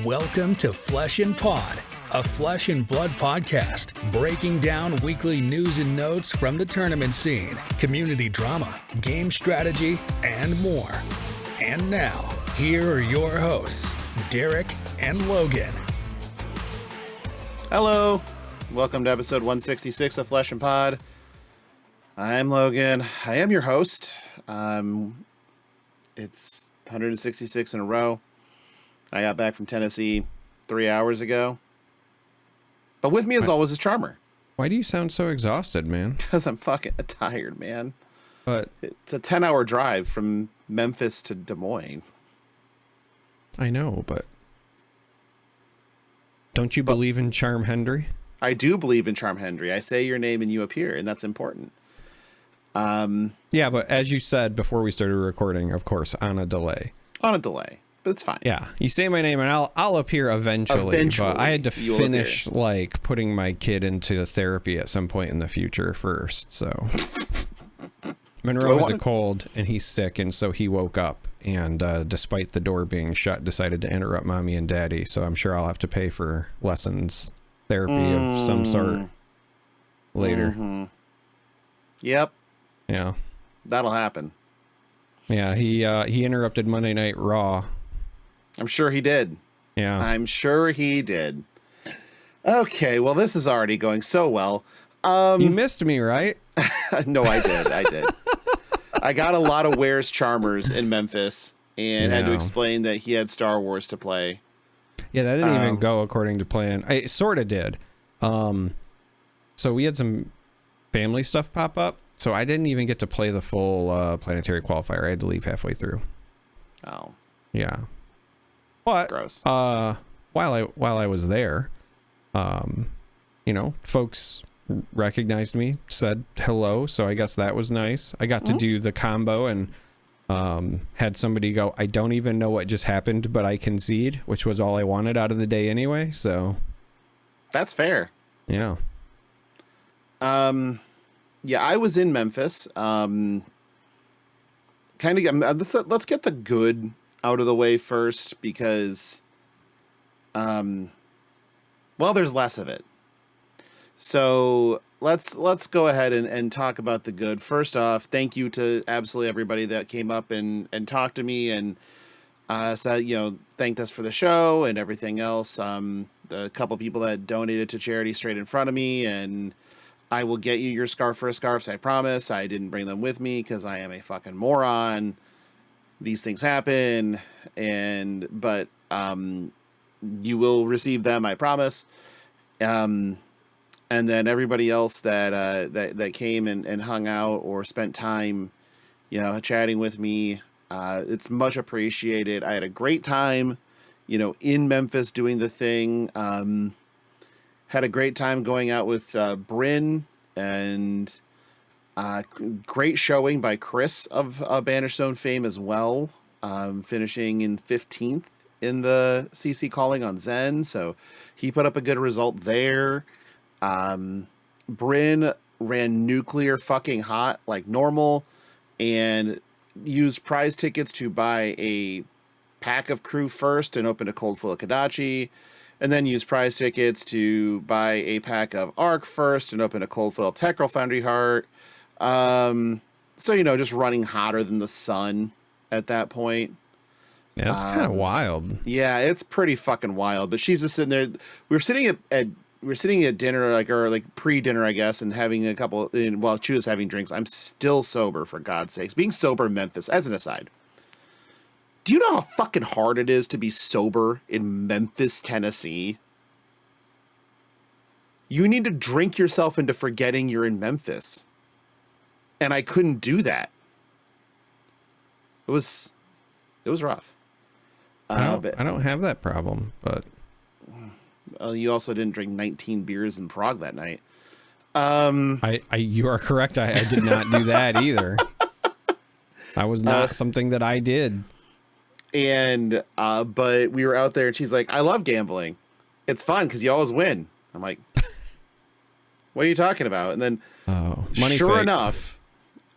Welcome to Flesh and Pod, a flesh and blood podcast, breaking down weekly news and notes from the tournament scene, community drama, game strategy, and more. And now, here are your hosts, Darick and Logan. Hello, welcome to episode 166 of Flesh and Pod. I'm Logan. I am your host. It's 166 in a row. I got back from Tennessee 3 hours ago. But with me, as always, is Charmer. Why do you sound so exhausted, man? Because I'm fucking tired, man. But it's a 10-hour drive from Memphis to Des Moines. I know, but don't you believe in Charm Hendry? I do believe in Charm Hendry. I say your name and you appear, and that's important. Yeah, but as you said before we started recording, of course, on a delay. On a delay. But it's fine. Yeah, you say my name and I'll appear eventually. But I had to finish like putting my kid into therapy at some point in the future first. So Monroe has a cold and he's sick, and so he woke up and despite the door being shut, decided to interrupt mommy and daddy. So I'm sure I'll have to pay for lessons, therapy of some sort later. Mm-hmm. Yep. Yeah, that'll happen. Yeah, he interrupted Monday Night Raw. I'm sure he did. Yeah. I'm sure he did. Okay, well, this is already going so well. You missed me, right? No, I did. I got a lot of Where's Charmers in Memphis and had to explain that he had Star Wars to play. Yeah, that didn't even go according to plan. It sort of did. So we had some family stuff pop up, so I didn't even get to play the full planetary qualifier. I had to leave halfway through. Oh. Yeah. But gross. While I was there, folks recognized me, said hello, so I guess that was nice. I got to do the combo and had somebody go, I don't even know what just happened, but I concede, which was all I wanted out of the day anyway, so that's fair. Yeah. Yeah, I was in Memphis. Let's get the good out of the way first, because there's less of it. So let's go ahead and talk about the good. First off, thank you to absolutely everybody that came up and talked to me and said, thanked us for the show and everything else. The couple people that donated to charity straight in front of me, and I will get you your scarf for a scarf, I promise. I didn't bring them with me because I am a fucking moron. These things happen, but you will receive them, I promise. And then everybody else that came and hung out or spent time, chatting with me, it's much appreciated. I had a great time, in Memphis doing the thing. Had a great time going out with Bryn, and great showing by Chris of Banished Zone fame as well, finishing in 15th in the CC calling on Zen, so he put up a good result there. Bryn ran nuclear fucking hot like normal and used prize tickets to buy a pack of crew first and open a cold full of Kadachi, and then use prize tickets to buy a pack of Arc first and open a cold full Techral Foundry Heart. So, just running hotter than the sun at that point. Yeah, that's kind of wild. Yeah, it's pretty fucking wild. But she's just sitting there. We were sitting at dinner, or pre-dinner, I guess, and having a couple, while she was having drinks. I'm still sober, for God's sakes. Being sober in Memphis, as an aside. Do you know how fucking hard it is to be sober in Memphis, Tennessee? You need to drink yourself into forgetting you're in Memphis. And I couldn't do that. It was rough. I don't have that problem, but you also didn't drink 19 beers in Prague that night. You are correct. I did not do that either. That was not something that I did. And but we were out there, and she's like, I love gambling. It's fun because you always win. I'm like, what are you talking about? And then sure enough,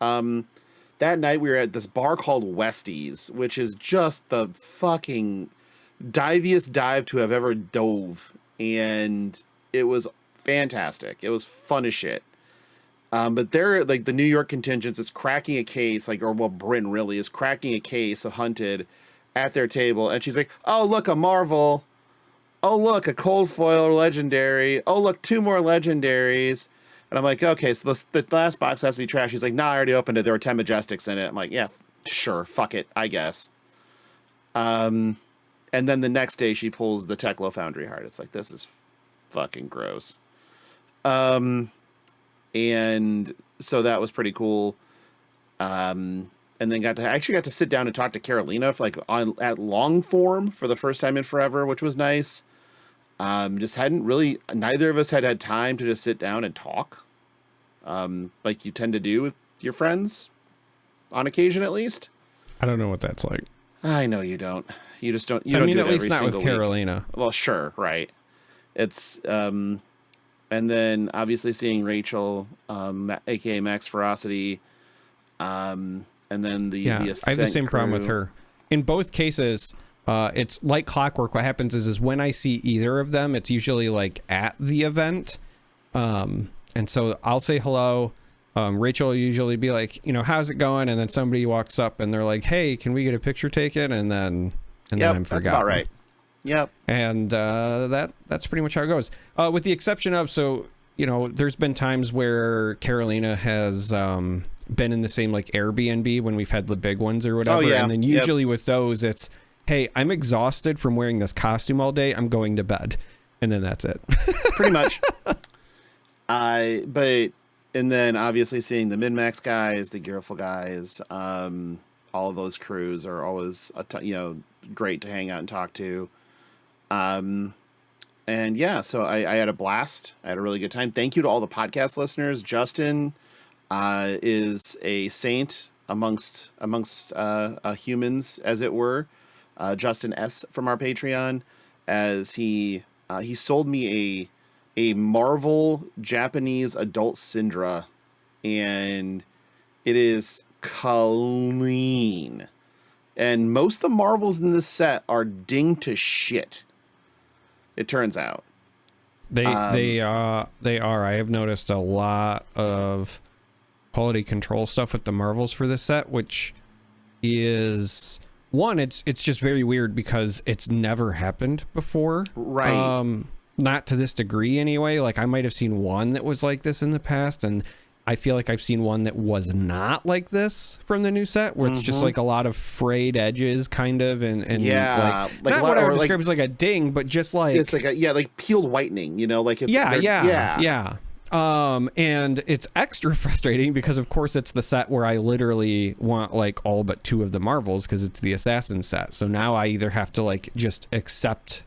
that night we were at this bar called Westies, which is just the fucking diviest dive to have ever dove, and it was fantastic. It was fun as shit. But they're like the New York contingents is cracking a case, Bryn really is cracking a case of hunted at their table, and she's like, "Oh, look, a Marvel. Oh, look, a cold foil legendary. Oh, look, 2 more legendaries." And I'm like, okay, so the last box has to be trash. She's like, "Nah, I already opened it. There were 10 Majestics in it." I'm like, yeah, sure, fuck it, I guess. And then the next day she pulls the Teklo Foundry Heart. It's like, this is fucking gross. And so that was pretty cool. And then got to sit down and talk to Carolina for at long form for the first time in forever, which was nice. Just neither of us had time to just sit down and talk. Like you tend to do with your friends on occasion, at least. I don't know what that's like. I know you don't. You just don't. I mean, at least not with Carolina. Well, sure, right. It's and then obviously seeing Rachel, aka Max Ferocity, and then the Ascent I have the same problem with crew. her. In both cases, it's like clockwork. What happens is when I see either of them, it's usually like at the event, and so I'll say hello. Rachel will usually be like, how's it going? And then somebody walks up and they're like, "Hey, can we get a picture taken?" And then I'm forgotten. That's about right. Yep. And that's pretty much how it goes. With the exception of, there's been times where Carolina has been in the same like Airbnb when we've had the big ones or whatever. Oh, yeah. And then usually with those, it's, "Hey, I'm exhausted from wearing this costume all day. I'm going to bed." And then that's it. Pretty much. And then obviously seeing the min-max guys, the Gearful guys, all of those crews are always, great to hang out and talk to. And yeah, so I had a blast. I had a really good time. Thank you to all the podcast listeners. Justin is a saint amongst humans, as it were. Justin S. from our Patreon, as he sold me a Marvel Japanese adult Syndra, and it is clean. And most of the Marvels in this set are dinged to shit, it turns out. They are. I have noticed a lot of quality control stuff with the Marvels for this set, which is one, it's just very weird because it's never happened before. Right. Not to this degree anyway. Like I might have seen one that was like this in the past, and I feel like I've seen one that was not like this from the new set, where it's just like a lot of frayed edges, kind of, and yeah, like not what I would describe as like a ding, but just like it's like like peeled whitening, like it's yeah. And it's extra frustrating because of course it's the set where I literally want like all but 2 of the Marvels because it's the Assassin set. So now I either have to like just accept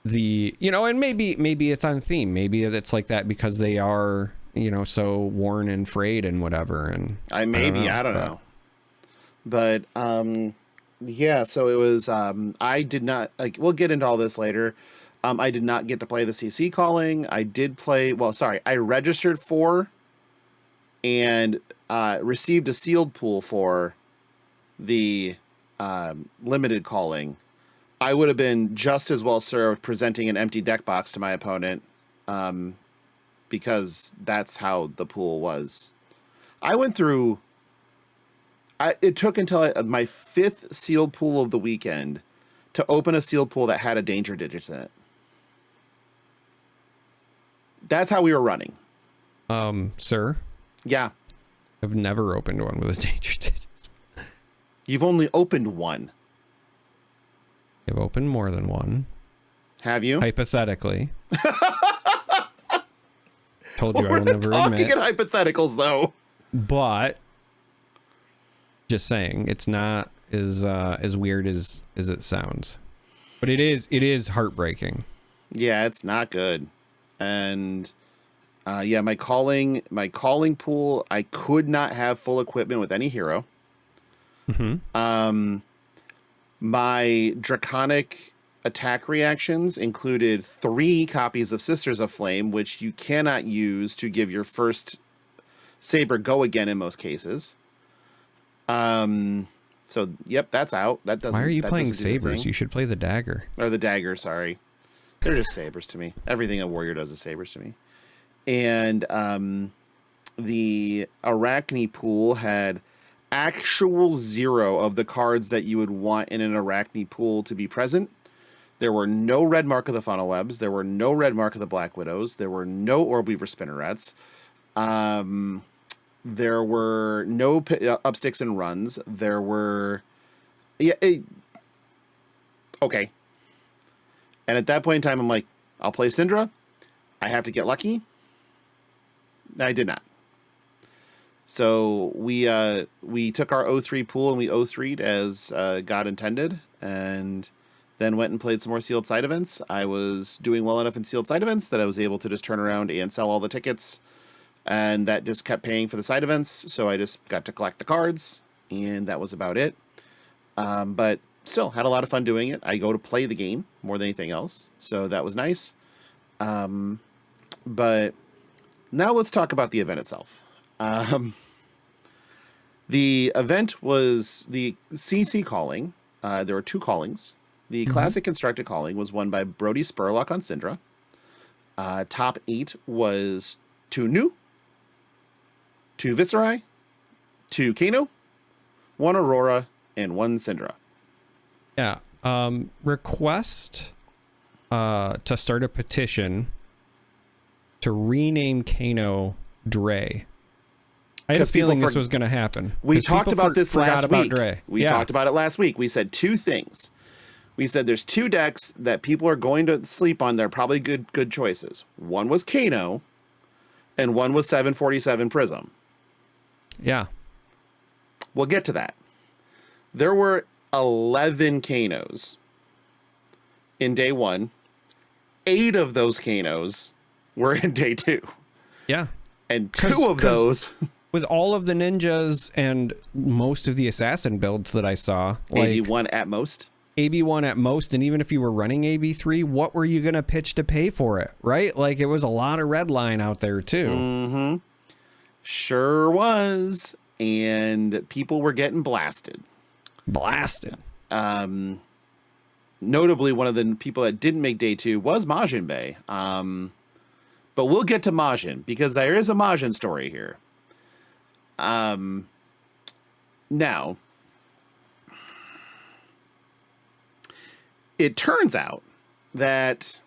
the and maybe it's on theme, maybe it's like that because they are so worn and frayed and whatever, and I don't know. But yeah, so it was I did not we'll get into all this later. I did not get to play the CC calling. I did play I registered for and received a sealed pool for the limited calling. I would have been just as well served presenting an empty deck box to my opponent, because that's how the pool was. I went through. It took until my 5th sealed pool of the weekend to open a sealed pool that had a danger digits in it. That's how we were running. Sir? Yeah. I've never opened one with a danger digits. You've only opened one. I've opened more than one. Have you? Hypothetically. Told you I will never admit. We're talking in hypotheticals, though. But just saying, it's not as weird as it sounds. But it is heartbreaking. Yeah, it's not good. And my calling pool, I could not have full equipment with any hero. Mm-hmm. My draconic attack reactions included 3 copies of Sisters of Flame, which you cannot use to give your first Saber go again in most cases. So, yep, that's out. That doesn't. Why are you that playing doesn't do the sabers? thing. You should play the dagger. Or the dagger, sorry. They're just sabers to me. Everything a warrior does is sabers to me. And the Arachne pool had actual 0 of the cards that you would want in an Arachne pool to be present. There were no red Mark of the Funnel Webs. There were no red Mark of the Black Widows. There were no Orbweaver Spinnerets. There were no upsticks and runs. There were... okay. And at that point in time, I'm like, I'll play Syndra. I have to get lucky. I did not. So we took our 0-3 pool and we 0-3'd as God intended, and then went and played some more sealed side events. I was doing well enough in sealed side events that I was able to just turn around and sell all the tickets, and that just kept paying for the side events. So I just got to collect the cards, and that was about it. But still had a lot of fun doing it. I go to play the game more than anything else, so that was nice. But now let's talk about the event itself. The event was the CC calling. There were 2 callings. The Classic Constructed calling was won by Brody Spurlock on Syndra. Top 8 was 2 Nu, 2 Viserai, 2 Kano, 1 Aurora, and 1 Syndra. Yeah. Request to start a petition to rename Kano Dre. I had a feeling this was going to happen. We talked about this last week. We Yeah. talked about it last week. We said 2 things. We said there's 2 decks that people are going to sleep on. They're probably good choices. One was Kano, and one was 747 Prism. Yeah. We'll get to that. There were 11 Kanos in day 1. 8 of those Kanos were in day 2. Yeah. And 2 of those... With all of the ninjas and most of the assassin builds that I saw, like AB1 at most. AB1 at most, and even if you were running AB3, what were you going to pitch to pay for it, right? Like, it was a lot of red line out there, too. Mm-hmm. Sure was. And people were getting blasted. Notably, one of the people that didn't make day 2 was Majin Bay. But we'll get to Majin, because there is a Majin story here. Now, it turns out that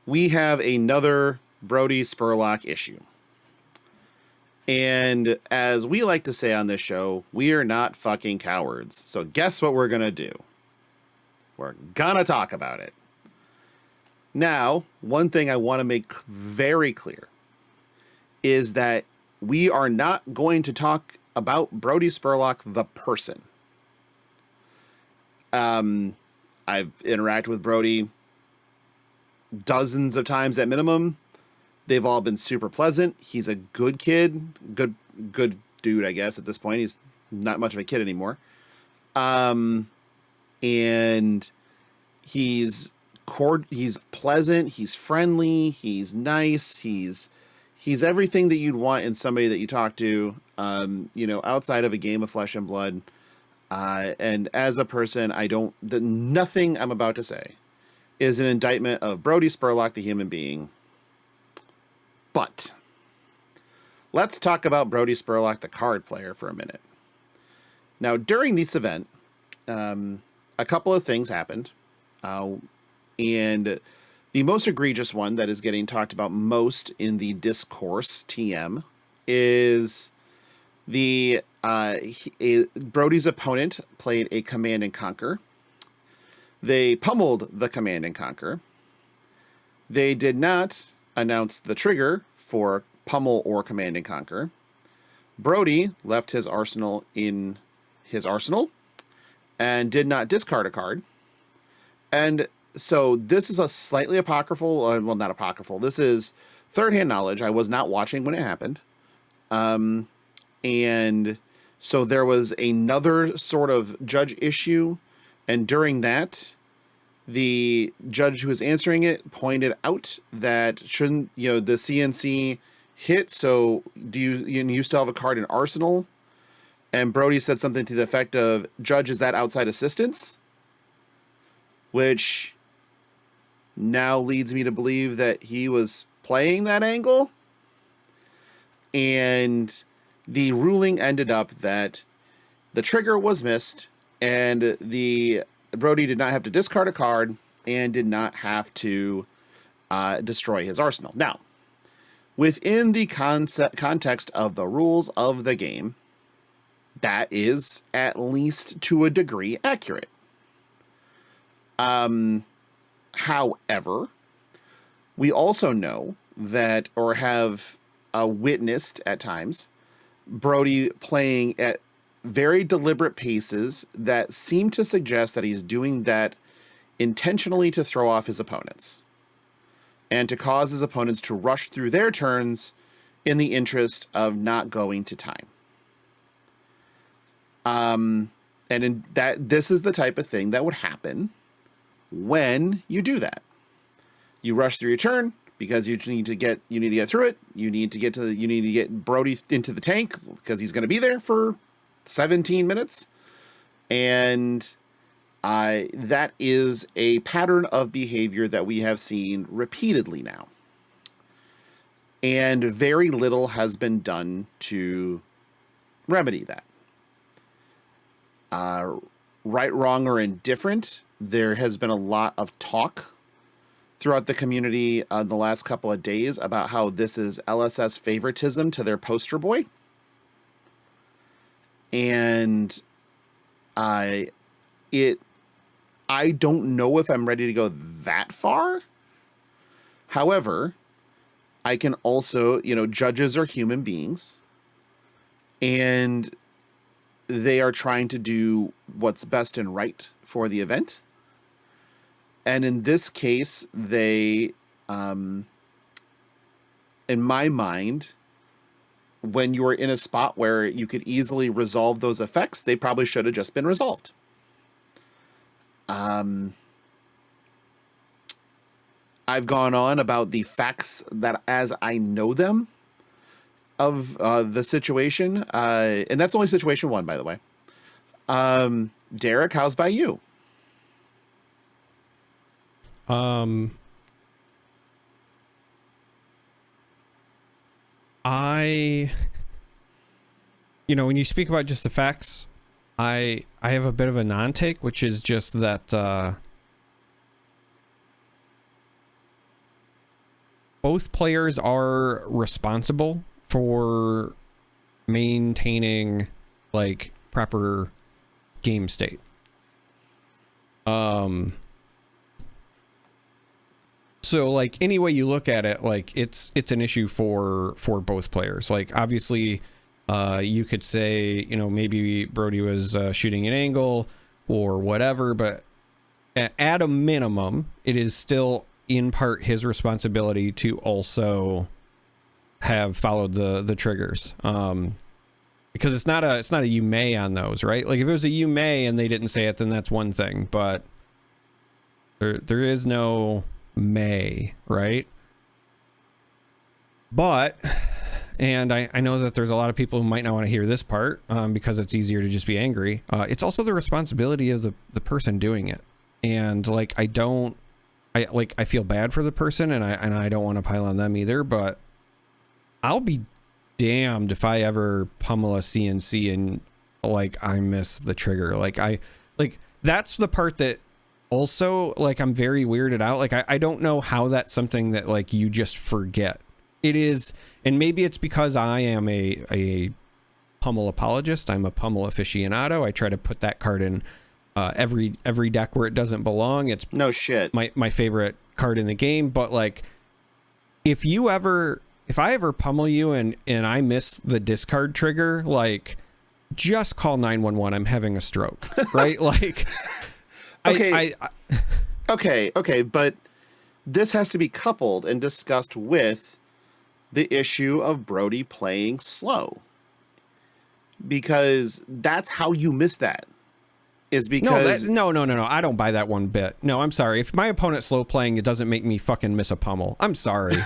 we have another Brody Spurlock issue. And as we like to say on this show, we are not fucking cowards. So guess what we're going to do? We're going to talk about it. Now, one thing I want to make very clear is that we are not going to talk about Brody Spurlock, the person. I've interacted with Brody dozens of times at minimum. They've all been super pleasant. He's a good kid, good dude, I guess, at this point. He's not much of a kid anymore. And he's pleasant, he's friendly, he's nice, he's everything that you'd want in somebody that you talk to, outside of a game of flesh and blood. And as a person, nothing I'm about to say is an indictment of Brody Spurlock, the human being. But let's talk about Brody Spurlock, the card player, for a minute. Now, during this event, a couple of things happened. And the most egregious one that is getting talked about most in the discourse TM is Brody's opponent played a Command and Conquer. They pummeled the Command and Conquer. They did not announce the trigger for pummel or Command and Conquer. Brody left his arsenal in his arsenal and did not discard a card. And so this is a slightly apocryphal, well, not apocryphal. This is third-hand knowledge. I was not watching when it happened. And so there was another sort of judge issue. And during that, the judge who was answering it pointed out that shouldn't, the CNC hit. So do you still have a card in arsenal? And Brody said something to the effect of, "Judge, is that outside assistance?" Which now leads me to believe that he was playing that angle. And the ruling ended up that the trigger was missed, and the Brody did not have to discard a card and did not have to destroy his arsenal. Now, within the context of the rules of the game, that is at least to a degree accurate. However, we also know that, or have witnessed at times, Brody playing at very deliberate paces that seem to suggest that he's doing that intentionally to throw off his opponents and to cause his opponents to rush through their turns in the interest of not going to time. And in that, this is the type of thing that would happen when you do that. You rush through your turn because you need to get through it. You need to get Brody into the tank because he's going to be there for 17 minutes. And that is a pattern of behavior that we have seen repeatedly now. And very little has been done to remedy that. Right, wrong, or indifferent, there has been a lot of talk throughout the community the last couple of days about how this is LSS favoritism to their poster boy. And I don't know if I'm ready to go that far. However, I can also, judges are human beings, and they are trying to do what's best and right for the event. And in this case, they, in my mind, when you are in a spot where you could easily resolve those effects, they probably should have just been resolved. I've gone on about the facts that as I know them of the situation. And that's only situation one, by the way. Darick, how's by you? When you speak about just the facts, I have a bit of a non-take, which is just that both players are responsible for maintaining proper game state. So any way you look at it, it's an issue for both players. Obviously, you could say, maybe Brody was shooting an angle or whatever, but at a minimum, it is still in part his responsibility to also have followed the triggers. Because it's not a you may on those, right? If it was a you may and they didn't say it, then that's one thing, but there is no may, right? But, and I know that there's a lot of people who might not want to hear this part because it's easier to just be angry. It's also the responsibility of the person doing it. And I feel bad for the person, and I don't want to pile on them either, but I'll be damned if I ever pummel a CNC and I miss the trigger. That's the part that also I'm very weirded out. I don't know how that's something that you just forget. It is, and maybe it's because I am a pummel apologist. I'm a pummel aficionado. I try to put that card in every deck where it doesn't belong. It's no shit. My favorite card in the game. But if I ever pummel you and I miss the discard trigger, just call 911. I'm having a stroke, right? Okay. Okay, but this has to be coupled and discussed with the issue of Brody playing slow, because that's how you miss that. Is because no, I don't buy that one bit. No, I'm sorry. If my opponent's slow playing, it doesn't make me fucking miss a pummel. I'm sorry.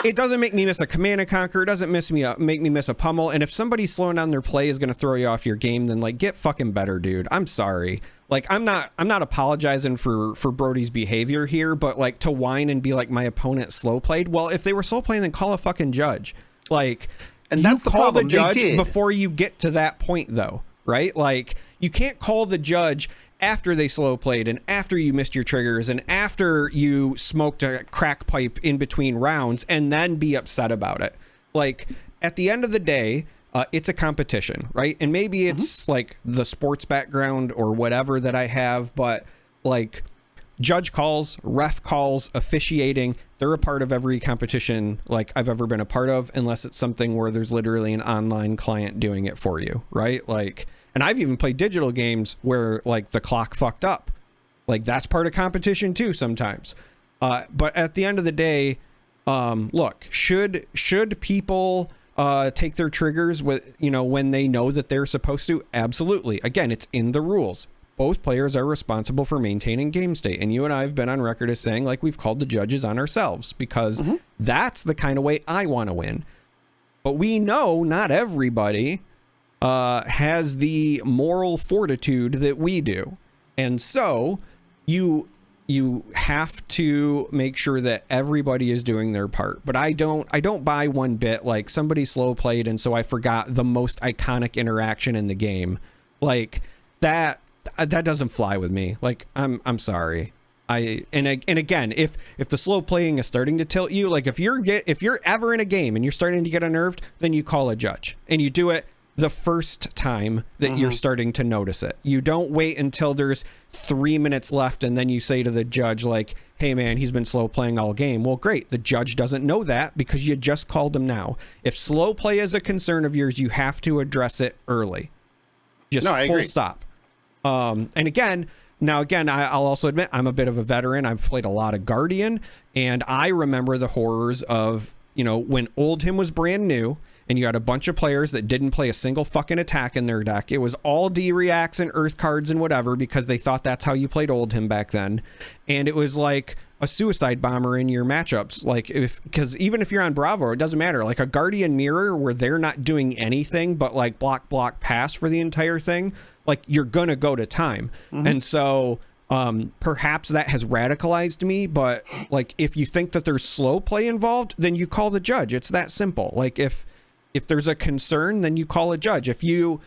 It doesn't make me miss a command and conquer. It doesn't make me miss a pummel. And if somebody's slowing down their play is going to throw you off your game, then like get fucking better, dude. I'm sorry. Like I'm not apologizing for Brody's behavior here, but like to whine and be like my opponent slow played. Well, if they were slow playing, then call a fucking judge. Like, and that's the problem. The judge before you get to that point, though, right? Like you can't call the judge after they slow played and after you missed your triggers and after you smoked a crack pipe in between rounds and then be upset about it. Like at the end of the day, it's a competition, right? And maybe it's like the sports background or whatever that I have, but like judge calls, ref calls, officiating, they're a part of every competition like I've ever been a part of, unless it's something where there's literally an online client doing it for you, right? Like, and I've even played digital games where like the clock fucked up. Like that's part of competition too sometimes. But at the end of the day, look, should people take their triggers with, you know, when they know that they're supposed to? Absolutely. Again, it's in the rules. Both players are responsible for maintaining game state. And you and I have been on record as saying like we've called the judges on ourselves because that's the kind of way I want to win. But we know not everybody has the moral fortitude that we do. And so you have to make sure that everybody is doing their part. But I don't buy one bit like somebody slow played and so I forgot the most iconic interaction in the game. Like that doesn't fly with me. Like I'm sorry. And again, if the slow playing is starting to tilt you, like if you're ever in a game and you're starting to get unnerved, then you call a judge and you do it the first time that you're starting to notice it. You don't wait until there's 3 minutes left and then you say to the judge like, hey man, he's been slow playing all game. Well, great. The judge doesn't know that because you just called him now. If slow play is a concern of yours, you have to address it early. Just full stop. And again, I'll also admit I'm a bit of a veteran. I've played a lot of Guardian and I remember the horrors of, you know, when Oldhim was brand new and you had a bunch of players that didn't play a single fucking attack in their deck. It was all D-reacts and earth cards and whatever because they thought that's how you played Oldhim back then. And it was like a suicide bomber in your matchups. Like because even if you're on Bravo, it doesn't matter. Like a Guardian Mirror where they're not doing anything but like block, pass for the entire thing. Like you're going to go to time. And so perhaps that has radicalized me, but like if you think that there's slow play involved, then you call the judge. It's that simple. Like if there's a concern, then you call a judge. If you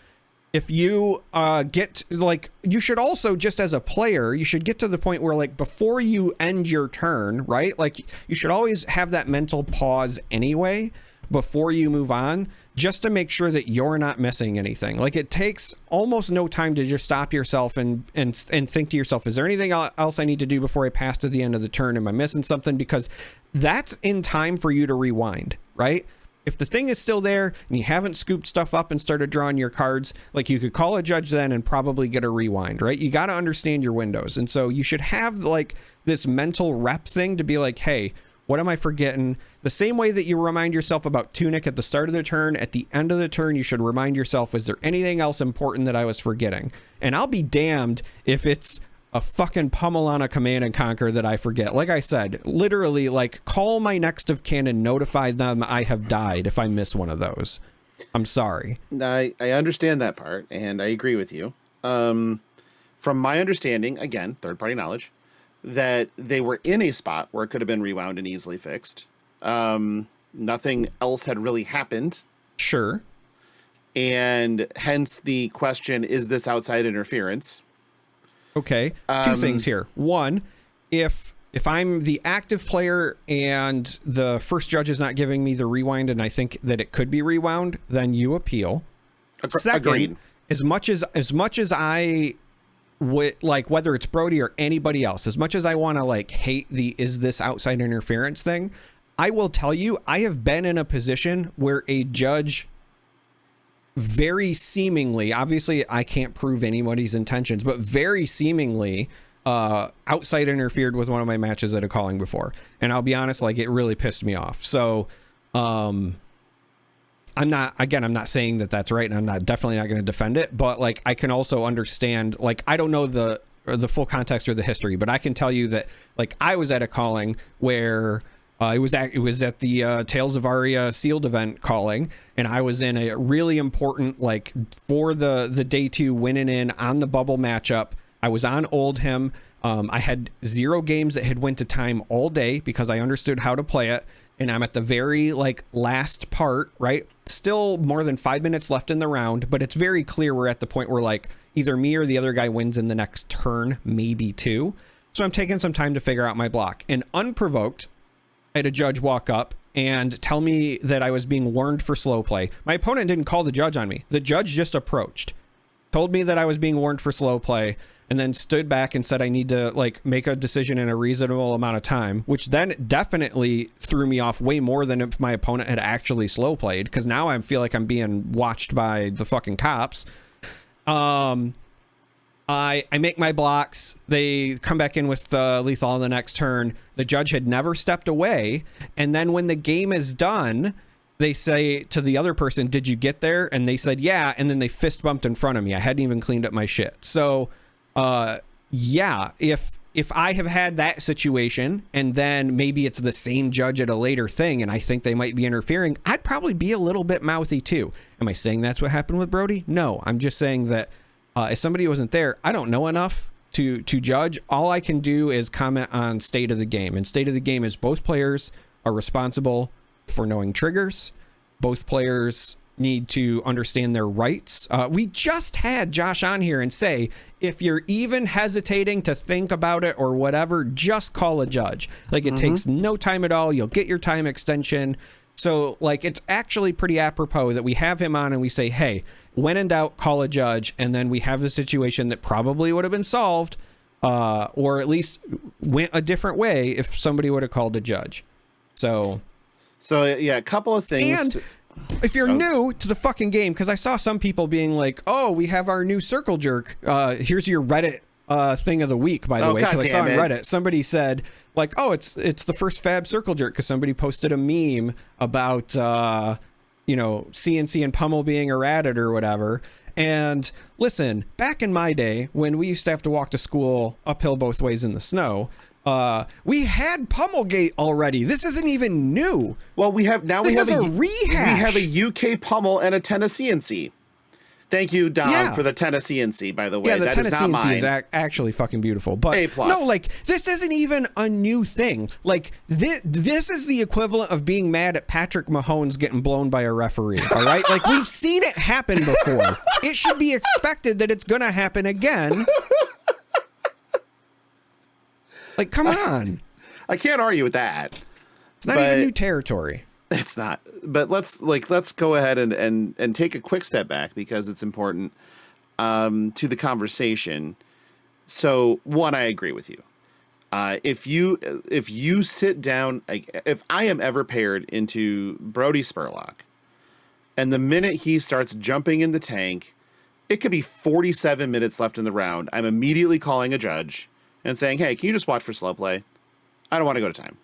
get like, you should also just as a player, you should get to the point where like before you end your turn, right? Like you should always have that mental pause anyway before you move on, just to make sure that you're not missing anything. Like it takes almost no time to just stop yourself and think to yourself, is there anything else I need to do before I pass to the end of the turn? Am I missing something? Because that's in time for you to rewind, right? If the thing is still there and you haven't scooped stuff up and started drawing your cards, like you could call a judge then and probably get a rewind, right? You got to understand your windows. And so you should have like this mental rep thing to be like, hey, what am I forgetting? The same way that you remind yourself about Tunic at the start of the turn, at the end of the turn, you should remind yourself, is there anything else important that I was forgetting? And I'll be damned if it's a fucking pummel on a command and conquer that I forget. Like I said, literally, like call my next of kin and notify them I have died if I miss one of those. I'm sorry. I understand that part, and I agree with you. From my understanding, again, third-party knowledge, that they were in a spot where it could have been rewound and easily fixed. Nothing else had really happened. Sure. And hence the question, is this outside interference? Okay, two things here. One, if I'm the active player and the first judge is not giving me the rewind and I think that it could be rewound, then you appeal. Second, agreed. as much as I would like, whether it's Brody or anybody else, as much as I want to like hate the is this outside interference thing, I will tell you, I have been in a position where a judge very seemingly, obviously I can't prove anybody's intentions, but very seemingly outside interfered with one of my matches at a calling before. And I'll be honest, like it really pissed me off. So I'm not saying that that's right, and I'm definitely not going to defend it, but like I can also understand, like I don't know the full context or the history, but I can tell you that like I was at a calling where It was at the Tales of Aria sealed event calling, and I was in a really important, like, for the day 2 winning in on the bubble matchup. I was on Oldham. I had 0 games that had went to time all day because I understood how to play it. And I'm at the very, like, last part, right? Still more than 5 minutes left in the round, but it's very clear we're at the point where, like, either me or the other guy wins in the next turn, maybe 2. So I'm taking some time to figure out my block. And unprovoked, I had a judge walk up and tell me that I was being warned for slow play. My opponent didn't call the judge on me. The judge just approached, told me that I was being warned for slow play, and then stood back and said I need to, like, make a decision in a reasonable amount of time, which then definitely threw me off way more than if my opponent had actually slow played, because now I feel like I'm being watched by the fucking cops. I make my blocks. They come back in with lethal on the next turn. The judge had never stepped away, and then when the game is done, they say to the other person, "Did you get there?" And they said, "Yeah," and then they fist bumped in front of me. I hadn't even cleaned up my shit. So yeah, if I have had that situation and then maybe it's the same judge at a later thing and I think they might be interfering, I'd probably be a little bit mouthy too. Am I saying that's what happened with Brody? No, I'm just saying that if somebody wasn't there, I don't know enough to judge. All I can do is comment on state of the game, and state of the game is both players are responsible for knowing triggers. Both players need to understand their rights. We just had Josh on here and say, if you're even hesitating to think about it or whatever, just call a judge. Like, it takes no time at all. You'll get your time extension. So, like, it's actually pretty apropos that we have him on and we say, hey, when in doubt, call a judge. And then we have the situation that probably would have been solved, or at least went a different way if somebody would have called a judge. So yeah, a couple of things. And if you're new to the fucking game, because I saw some people being like, oh, we have our new circle jerk. Here's your Reddit thing of the week, by the way, because I saw on Reddit, somebody said, like, oh, it's the first Fab circle jerk, because somebody posted a meme about, CNC and Pummel being errated or whatever. And listen, back in my day, when we used to have to walk to school uphill both ways in the snow, we had Pummelgate already. This isn't even new. Well, we have a rehash. We have a UK Pummel and a TenneCnC. Thank you, Dom, for the TenneCnC, by the way. Yeah, the TenneCnC is actually fucking beautiful. But A+. No, like, this isn't even a new thing. Like, this is the equivalent of being mad at Patrick Mahomes getting blown by a referee, all right? Like, we've seen it happen before. It should be expected that it's going to happen again. Like, come on. I can't argue with that. It's not even new territory. It's not. But let's go ahead and take a quick step back, because it's important to the conversation. So, one, I agree with you. If you sit down, like, if I am ever paired into Brody Spurlock, and the minute he starts jumping in the tank, it could be 47 minutes left in the round. I'm immediately calling a judge and saying, hey, can you just watch for slow play? I don't want to go to time.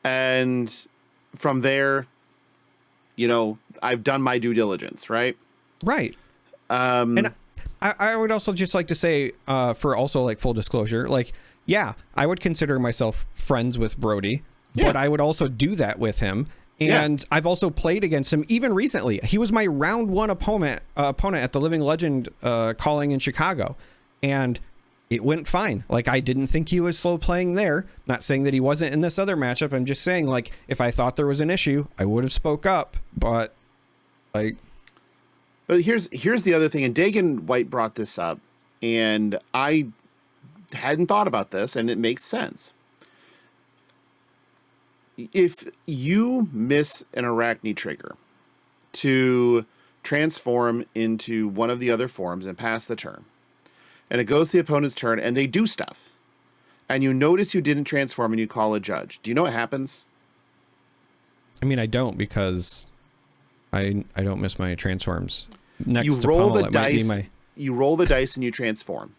And from there, I've done my due diligence, right? Right. And I would also just like to say, for also, like, full disclosure, like, yeah, I would consider myself friends with Brody, but I would also do that with him. And I've also played against him even recently. He was my round 1 opponent at the Living Legend calling in Chicago. And it went fine. Like, I didn't think he was slow playing there. Not saying that he wasn't in this other matchup. I'm just saying, like, if I thought there was an issue, I would have spoke up. But, like... But here's the other thing, and Dagan White brought this up, and I hadn't thought about this, and it makes sense. If you miss an Arachne trigger to transform into one of the other forms and pass the turn, and it goes to the opponent's turn, and they do stuff, and you notice you didn't transform and you call a judge, do you know what happens? I mean, I don't, because I don't miss my transforms. You roll the dice, you roll the dice and you transform.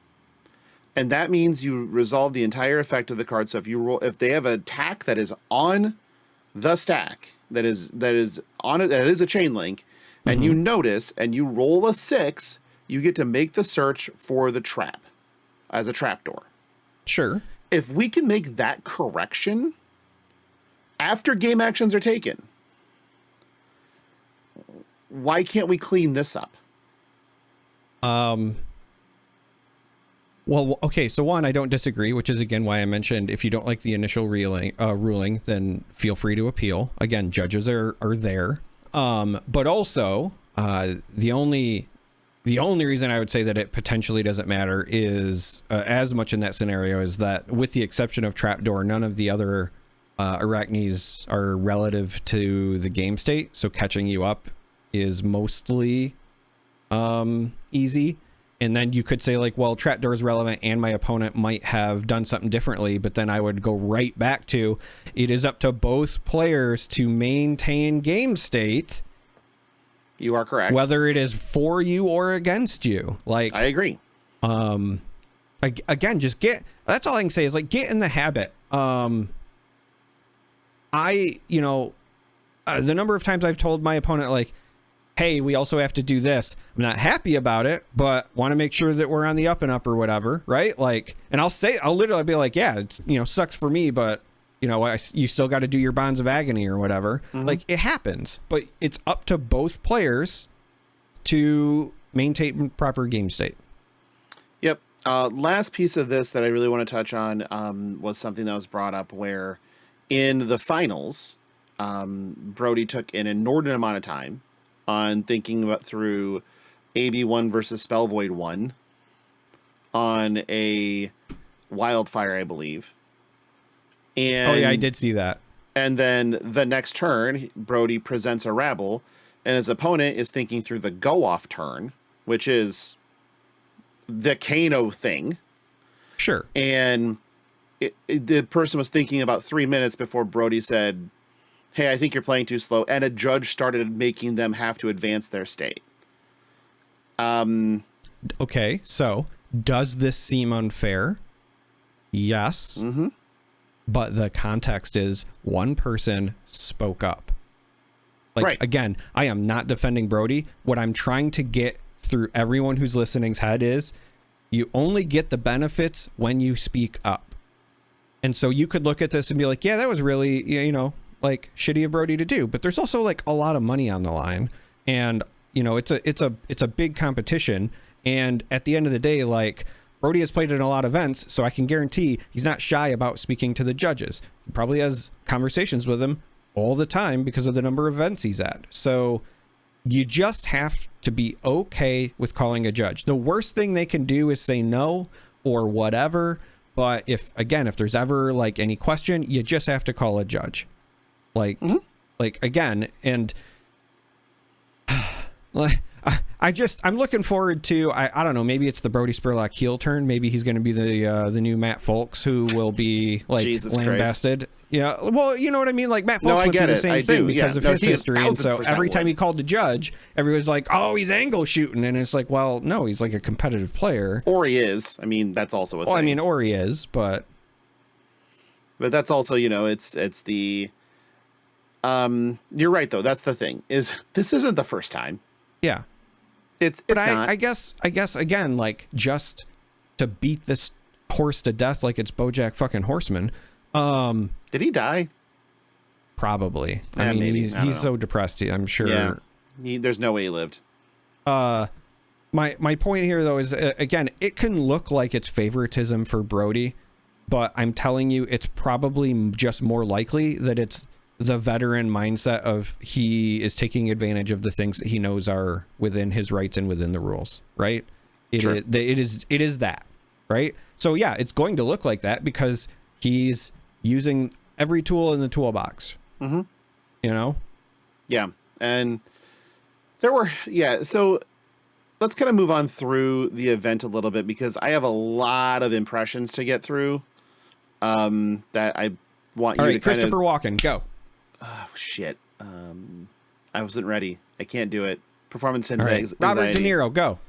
And that means you resolve the entire effect of the card. So if they have an attack that is on the stack, that is on it, that is a chain link, and you notice and you roll a 6, you get to make the search for the trap as a trapdoor. Sure. If we can make that correction, after game actions are taken, why can't we clean this up? Well, okay, so one, I don't disagree, which is, again, why I mentioned if you don't like the initial ruling, then feel free to appeal. Again, judges are there. But also, the only reason I would say that it potentially doesn't matter is, as much in that scenario, is that with the exception of Trapdoor, none of the other arachnes are relative to the game state, so catching you up is mostly easy. And then you could say, like, well, Trapdoor is relevant and my opponent might have done something differently, but then I would go right back to it is up to both players to maintain game state. You are correct. Whether it is for you or against you. Like, I agree. Again, just that's all I can say is, like, get in the habit. The number of times I've told my opponent, like, hey, we also have to do this. I'm not happy about it, but want to make sure that we're on the up and up or whatever, right? Like, and I'll literally be like, yeah, it's, sucks for me, but you still got to do your bonds of agony or whatever. Mm-hmm. Like, it happens, but it's up to both players to maintain proper game state. Yep. Last piece of this that I really want to touch on was something that was brought up where in the finals, Brody took an inordinate amount of time on thinking about through AB1 versus Spell Void 1 on a Wildfire, I believe. And, oh, yeah, I did see that. And then the next turn, Brody presents a Rabble, and his opponent is thinking through the go-off turn, which is the Kano thing. Sure. And the person was thinking about 3 minutes before Brody said, hey, I think you're playing too slow, and a judge started making them have to advance their state. Okay, so does this seem unfair? Yes. Mm-hmm. But the context is one person spoke up. Like, right. Again, I am not defending Brody. What I'm trying to get through everyone who's listening's head is you only get the benefits when you speak up. And so you could look at this and be like, yeah, that was really, like, shitty of Brody to do, but there's also, like, a lot of money on the line, and it's a big competition, and at the end of the day, like, Brody has played in a lot of events, so I can guarantee he's not shy about speaking to the judges. He probably has conversations with them all the time because of the number of events he's at. So you just have to be okay with calling a judge. The worst thing they can do is say no or whatever, but if there's ever, like, any question, you just have to call a judge. Like, mm-hmm. Like, again, and I'm looking forward to, I don't know, maybe it's the Brody Spurlock heel turn. Maybe he's going to be the new Matt Folks who will be, like, lambasted. Christ. Yeah, well, you know what I mean? Like, Matt Folks went through the same thing because of his history, and so every time he called the judge, everyone's like, oh, he's angle shooting, and it's like, well, no, he's, like, a competitive player. Or he is. I mean, that's also a thing. I mean, or he is, but that's also, it's the... you're right, though. That's the thing. Is this isn't the first time. Yeah. It's but not. I guess again, like, just to beat this horse to death like it's BoJack fucking Horseman. Did he die? Probably. I mean, maybe. He's so depressed. I'm sure. Yeah. There's no way he lived. My point here, though, is again, it can look like it's favoritism for Brody, but I'm telling you, it's probably just more likely that it's the veteran mindset of he is taking advantage of the things that he knows are within his rights and within the rules, right? Sure. It is that, right? So yeah, it's going to look like that because he's using every tool in the toolbox. Mm-hmm. Yeah. And so let's kind of move on through the event a little bit because I have a lot of impressions to get through that I want you to Christopher Walken, go. Oh, shit. I wasn't ready. I can't do it. Performance anxiety. Robert De Niro, go.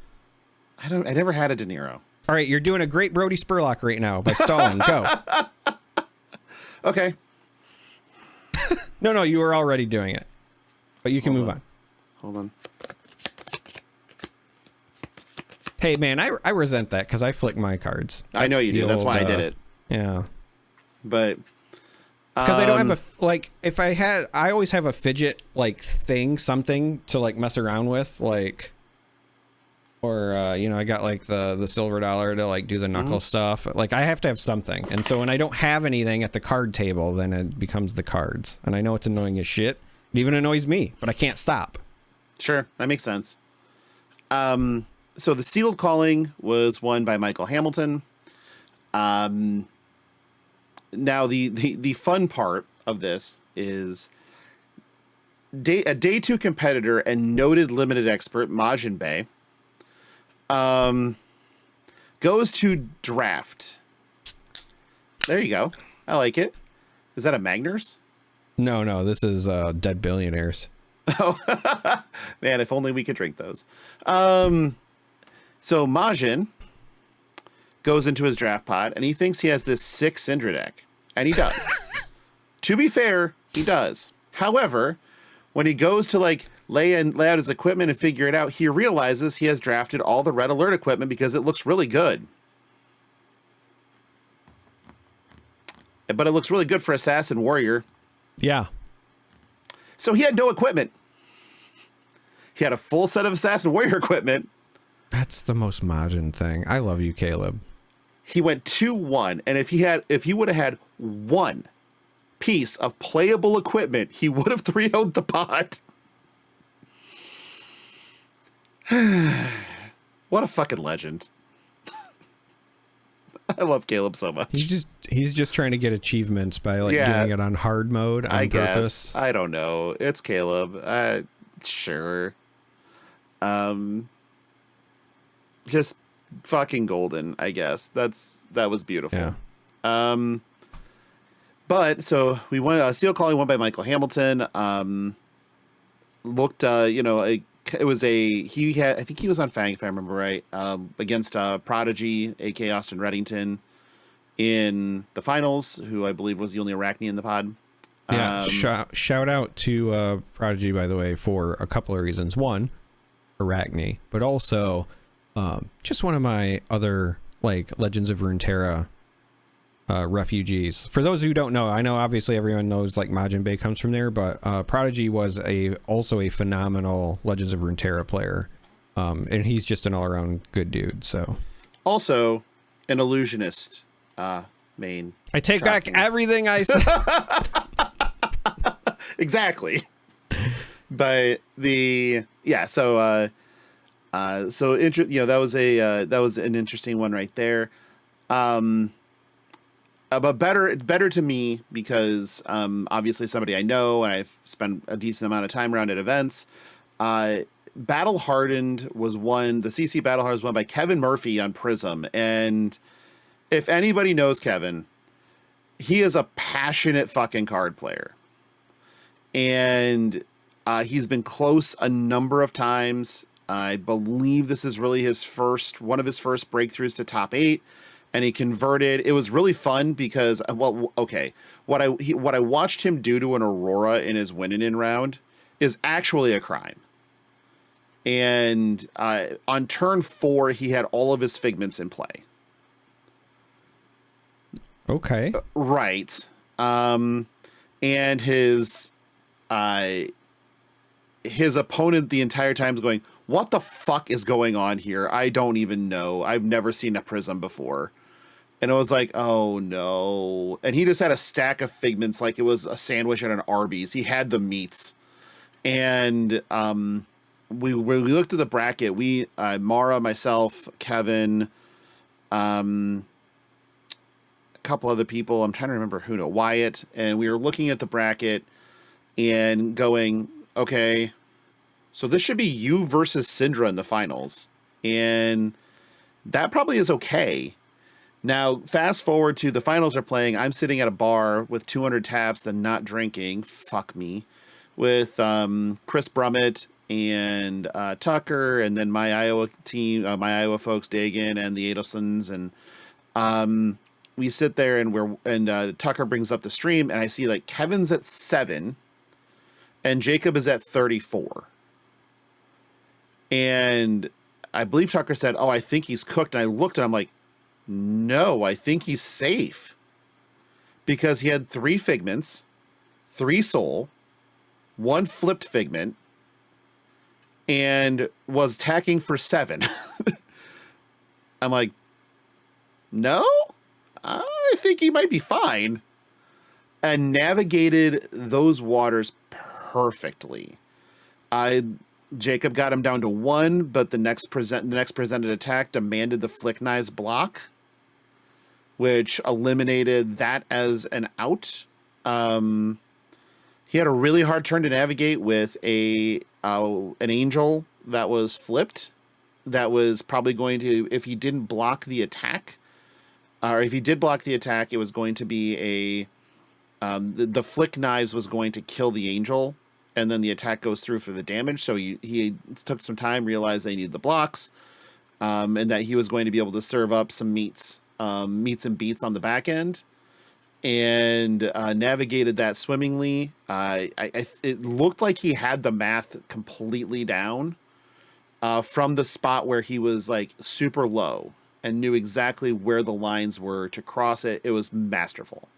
I never had a De Niro. All right, you're doing a great Brody Spurlock right now by stalling. Go. Okay. No, you were already doing it. But you can move on. Hold on. Hey, man, I resent that because I flick my cards. I know you do. That's why I did it. Yeah. But Because I don't have I always have a fidget like thing, something to like mess around with, like, or I got like the silver dollar to like do the knuckle stuff. Like I have to have something, and so when I don't have anything at the card table, then it becomes the cards, and I know it's annoying as shit. It even annoys me, but I can't stop. Sure, that makes sense. So the Sealed Calling was won by Michael Hamilton. Now the fun part of this is a day 2 competitor and noted limited expert Majin Bey goes to draft. There you go. I like it. Is that a Magners? No, this is Dead Billionaires. Oh, man, if only we could drink those. So Majin goes into his draft pod, and he thinks he has this sick Syndra deck. And he does. To be fair, he does. However, when he goes to like lay out his equipment and figure it out, he realizes he has drafted all the Red Alert equipment because it looks really good. But it looks really good for Assassin Warrior. Yeah. So he had no equipment. He had a full set of Assassin Warrior equipment. That's the most Majin thing. I love you, Caleb. He went 2-1, and if he would have had one piece of playable equipment, he would have 3-0'd the pot. What a fucking legend. I love Caleb so much. He's just trying to get achievements by doing it on hard mode on purpose. I don't know. It's Caleb. Sure. Just fucking golden, I guess. That was beautiful. Yeah. But so we won Seal Calling won by Michael Hamilton. Looked it was I think he was on Fang if I remember right, against Prodigy, aka Austin Reddington, in the finals, who I believe was the only Arachne in the pod. Yeah, shout out to Prodigy, by the way, for a couple of reasons. One, Arachne, but also just one of my other like Legends of Runeterra refugees. For those who don't know, I know obviously everyone knows like Majin Bey comes from there, but Prodigy was also a phenomenal Legends of Runeterra player, and he's just an all-around good dude. So also an illusionist main. I take back everything I said. Exactly. But that was an interesting one right there. But better to me because obviously somebody I know and I've spent a decent amount of time around at events. Battle Hardened was won. The CC Battle Hardened was won by Kevin Murphy on Prism, and if anybody knows Kevin, he is a passionate fucking card player. And he's been close a number of times. I believe this is really one of his first breakthroughs to top 8, and he converted. It was really fun because what I watched him do to an Aurora in his win-in round is actually a crime. And on turn 4, he had all of his Figments in play. Okay. Right. And his opponent the entire time is going, what the fuck is going on here? I don't even know. I've never seen a Prism before. And it was like, oh no. And he just had a stack of Figments like it was a sandwich at an Arby's. He had the meats. And we looked at the bracket. Mara, myself, Kevin, a couple other people, I'm trying to remember who, no, Wyatt. And we were looking at the bracket and going, okay, so this should be you versus Syndra in the finals. And that probably is okay. Now, fast forward to the finals are playing. I'm sitting at a bar with 200 taps and not drinking. Fuck me. With Chris Brummett and Tucker, and then my Iowa team, my Iowa folks, Dagan and the Adelsons. And we sit there and Tucker brings up the stream, and I see like Kevin's at 7 and Jacob is at 34. And I believe Tucker said, oh, I think he's cooked. And I looked and I'm like, no, I think he's safe. because he had 3 Figments, 3 Soul, 1 flipped Figment, and was attacking for 7. I'm like, no, I think he might be fine. And navigated those waters perfectly. Jacob got him down to 1, but the next presented attack demanded the Flick Knives block, which eliminated that as an out. He had a really hard turn to navigate with an Angel that was flipped. That was probably going to, if he didn't block the attack, or if he did block the attack, it was going to be the Flick Knives was going to kill the Angel, and then the attack goes through for the damage. So he took some time, realized they needed the blocks, and that he was going to be able to serve up some meats and beats on the back end, and navigated that swimmingly. It looked like he had the math completely down from the spot where he was like super low and knew exactly where the lines were to cross it. It was masterful.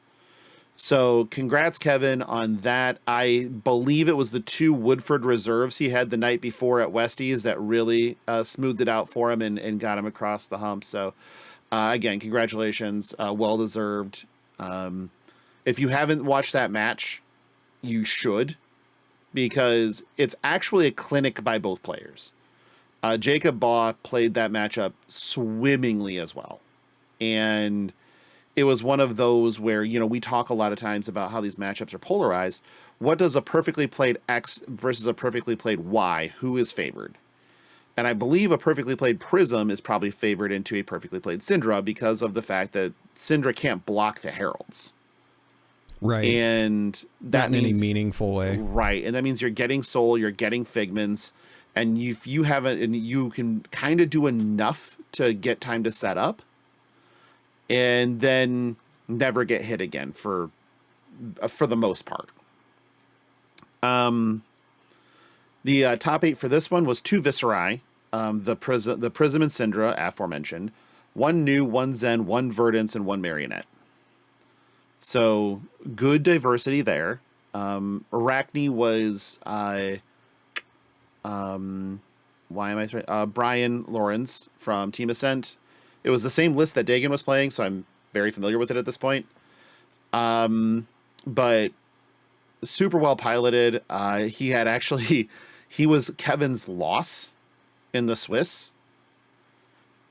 So congrats, Kevin, on that. I believe it was the 2 Woodford reserves he had the night before at Westies that really smoothed it out for him and got him across the hump. So again, congratulations. Well-deserved. If you haven't watched that match, you should, because it's actually a clinic by both players. Jacob Baugh played that matchup swimmingly as well. And it was one of those where, we talk a lot of times about how these matchups are polarized. What does a perfectly played X versus a perfectly played Y? Who is favored? And I believe a perfectly played Prism is probably favored into a perfectly played Syndra because of the fact that Syndra can't block the Heralds. Right. And that not in any meaningful way. Right. And that means you're getting Soul, you're getting Figments, and if you haven't, and you can kind of do enough to get time to set up, and then never get hit again for the most part. The top 8 for this one was 2 Viscerai, the Prism and Syndra, aforementioned, 1 New, 1 Zen, 1 Verdance, and 1 Marionette. So good diversity there. Arachne was Brian Lawrence from Team Ascent. It was the same list that Dagan was playing, so I'm very familiar with it at this point. But super well piloted. He was Kevin's loss in the Swiss,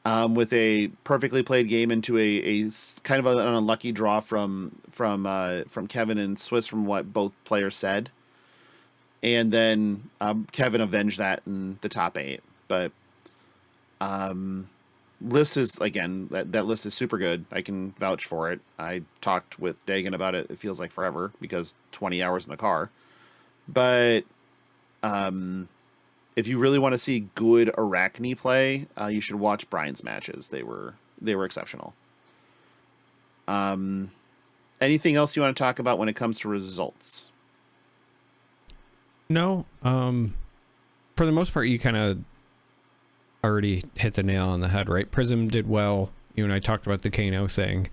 with a perfectly played game into a kind of an unlucky draw from Kevin and Swiss, from what both players said. And then Kevin avenged that in the top 8. But list is, again, that list is super good. I can vouch for it. I talked with Dagan about it. It feels like forever because 20 hours in the car. But if you really want to see good Arachne play, you should watch Brian's matches. They were exceptional. Anything else you want to talk about when it comes to results? No. For the most part, you kind of already hit the nail on the head, right? Prism did well. You and I talked about the Kano thing.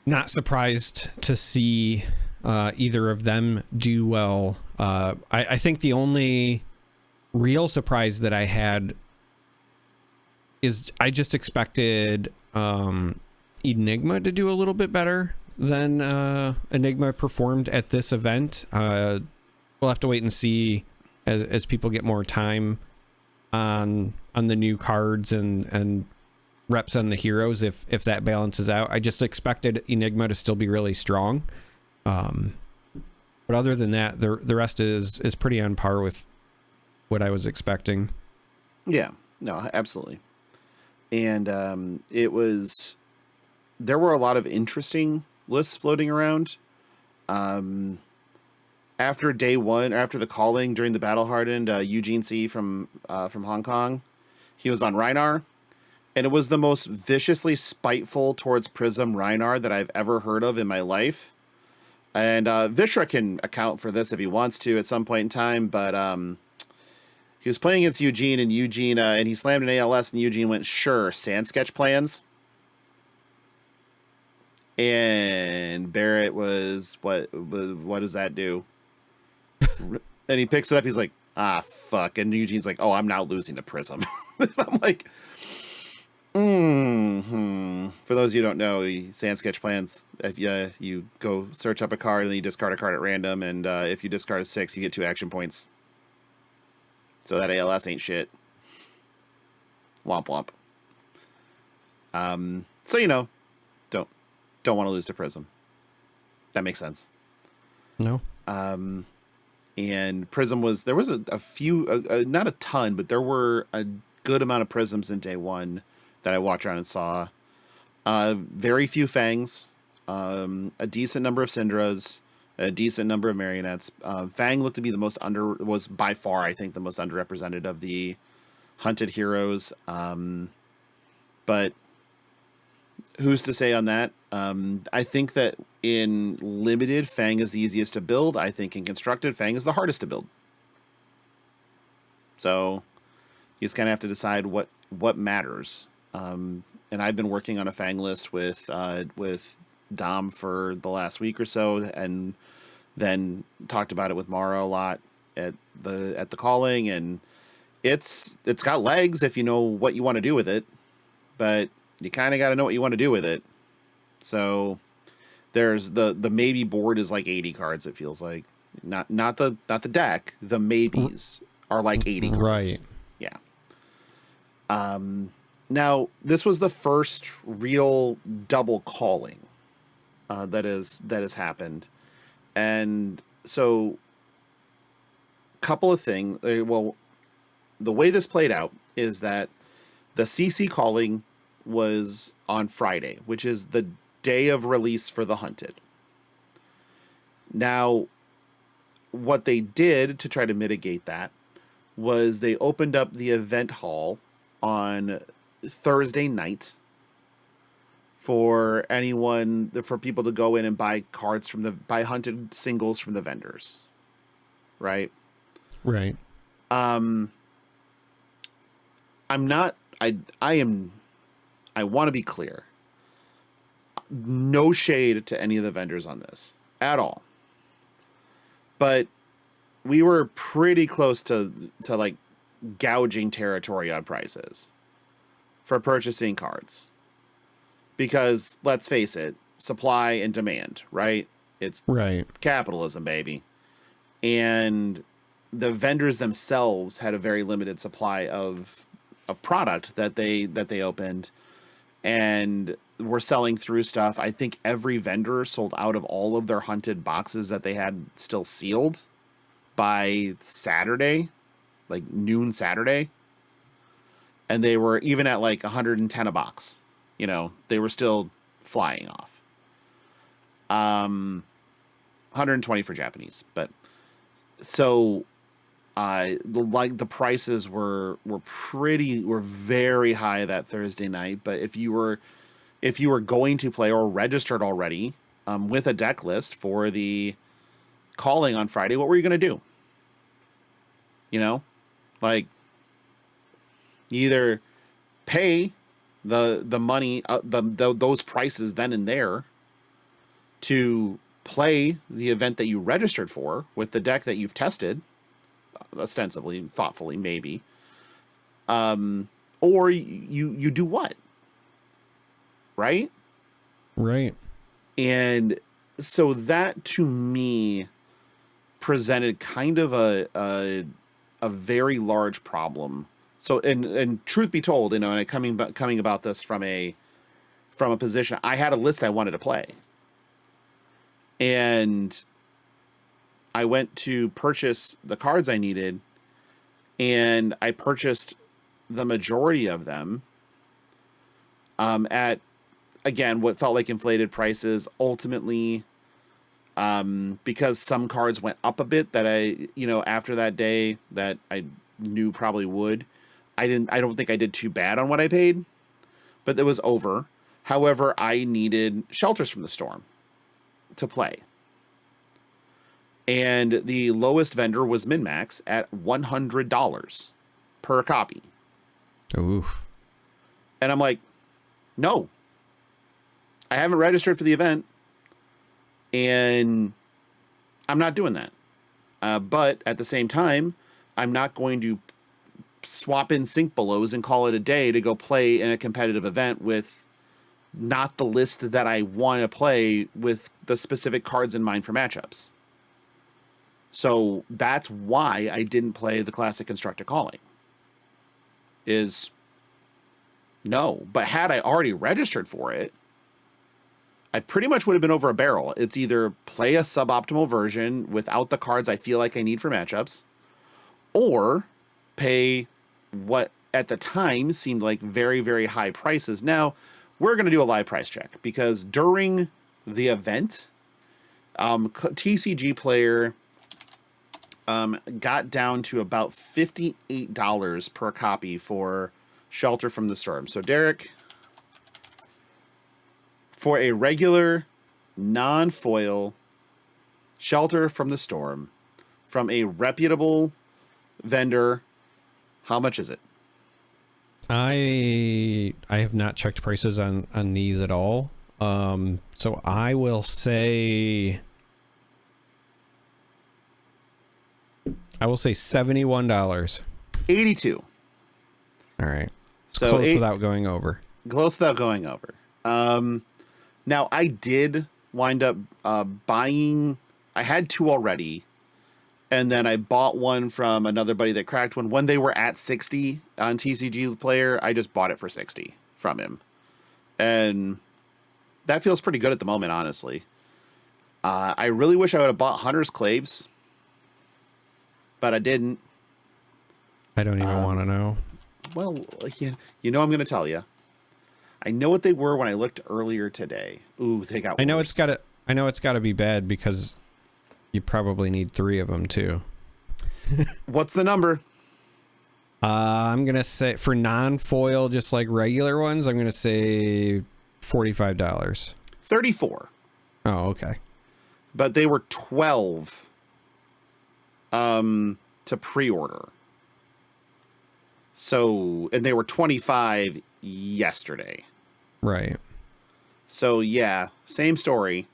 Not surprised to see either of them do well. I think the only real surprise that I had is I just expected Enigma to do a little bit better than Enigma performed at this event. We'll have to wait and see as people get more time on the new cards and reps on the heroes if that balances out. I just expected Enigma to still be really strong. But other than that, the rest is pretty on par with what I was expecting. Yeah, no, absolutely. And there were a lot of interesting lists floating around. After day 1, after the calling during the Battle Hardened, Eugene C from Hong Kong, he was on Rhinar, and it was the most viciously spiteful towards Prism Rhinar that I've ever heard of in my life. And Vishra can account for this if he wants to at some point in time, but he was playing against Eugene, and he slammed an ALS, and Eugene went, "Sure, sand sketch plans." And Barrett was, what does that do? And he picks it up. He's like, ah, fuck. And Eugene's like, oh, I'm now losing to Prism. I'm like, For those of you who don't know, Sand Sketch plans, if you go search up a card and you discard a card at random, and if you discard a 6, you get 2 action points. So that ALS ain't shit. Womp womp. So don't want to lose to Prism. That makes sense. No. And Prism there was a few, not a ton, but there were a good amount of Prisms in day one that I walked around and saw. Very few Fangs, a decent number of Syndras, a decent number of Marionettes. Fang looked to be was by far, I think, the most underrepresented of the hunted heroes. But who's to say on that? I think that in limited, Fang is the easiest to build. I think in constructed, Fang is the hardest to build. So you just kind of have to decide what matters. And I've been working on a Fang list with Dom for the last week or so, and then talked about it with Mara a lot at the calling, and it's got legs if you know what you want to do with it, but you kind of got to know what you want to do with it. So there's the maybe board is like 80 cards. It feels like not the deck. The maybes are like 80 cards. Right. Yeah. Now this was the first real double calling that has happened, and so couple of things. Well, the way this played out is that the CC calling was on Friday, which is the day of release for the hunted. Now, what they did to try to mitigate that was they opened up the event hall on Thursday night for people to go in and buy cards buy hunted singles from the vendors. Right. Right. I want to be clear. No shade to any of the vendors on this at all. But we were pretty close to like gouging territory on prices for purchasing cards. Because let's face it, supply and demand, right? It's right. Capitalism, baby. And the vendors themselves had a very limited supply of product that they opened, and were selling through stuff. I think every vendor sold out of all of their hunted boxes that they had still sealed by Saturday, like noon Saturday. And they were even at like 110 a box. They were still flying off. 120 for Japanese, but so the prices were very high that Thursday night. But if you were going to play or registered already with a deck list for the calling on Friday, what were you going to do? Like you either pay the money, those prices then and there to play the event that you registered for with the deck that you've tested, ostensibly, thoughtfully, maybe. Or you do what? Right? Right. And so that to me presented kind of a very large problem. So, and truth be told, and coming about this from a position, I had a list I wanted to play. And I went to purchase the cards I needed, and I purchased the majority of them at, again, what felt like inflated prices. Ultimately, because some cards went up a bit that after that day that I knew probably would. I don't think I did too bad on what I paid, but it was over. However, I needed Shelters from the Storm to play. And the lowest vendor was MinMax at $100 per copy. Oof. And I'm like, no, I haven't registered for the event, and I'm not doing that. But at the same time, I'm not going to swap in sync belows and call it a day to go play in a competitive event with not the list that I want to play with the specific cards in mind for matchups. So that's why I didn't play the Classic Constructed Calling. No, but had I already registered for it, I pretty much would have been over a barrel. It's either play a suboptimal version without the cards I feel like I need for matchups, or pay what at the time seemed like very, very high prices. Now, we're going to do a live price check because during the event, TCG player got down to about $58 per copy for Shelter from the Storm. So, Darick, for a regular non-foil Shelter from the Storm from a reputable vendor, how much is it? I have not checked prices on these at all. So I will say $71. 82. All right. So close without going over. Close without going over. Now I did wind up buying. I had 2 already, and then I bought one from another buddy that cracked one when they were at 60 on TCG Player. I just bought it for 60 from him, and that feels pretty good at the moment, honestly. I really wish I would have bought Hunter's Claves, but I didn't. I don't even want to know. Well, you know I'm going to tell you. I know what they were when I looked earlier today. Ooh, they got worse. I know it's got to be bad because you probably need 3 of them too. What's the number? I'm going to say for non-foil, just like regular ones, I'm going to say $45. 34. Oh, okay. But they were 12 to pre-order. So, and they were 25 yesterday. Right. So, yeah, same story.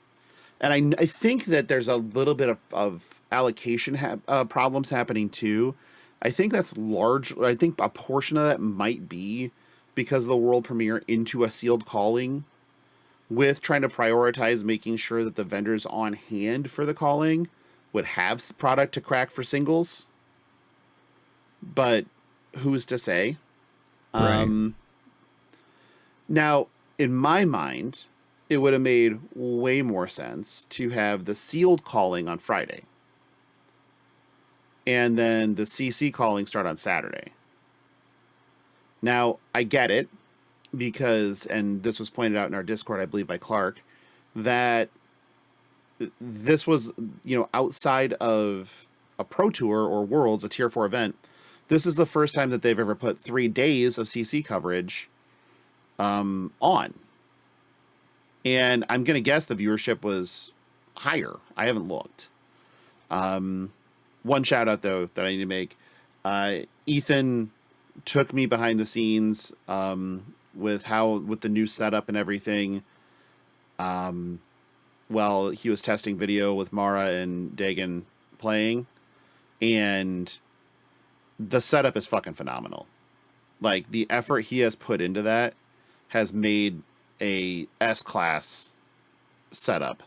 And I think that there's a little bit of allocation problems happening too. I think that's large. I think a portion of that might be because of the world premiere into a sealed calling, with trying to prioritize making sure that the vendors on hand for the calling would have product to crack for singles. But who's to say? Right. Now, in my mind, it would have made way more sense to have the sealed calling on Friday, and then the CC calling start on Saturday. Now, I get it, because, and this was pointed out in our Discord, I believe by Clark, that this was, outside of a Pro Tour or Worlds, a Tier 4 event, this is the first time that they've ever put 3 days of CC coverage on. And I'm going to guess the viewership was higher. I haven't looked. One shout out, though, that I need to make. Ethan took me behind the scenes with the new setup and everything. While he was testing video with Mara and Dagan playing. And the setup is fucking phenomenal. Like, the effort he has put into that has made a S-class setup.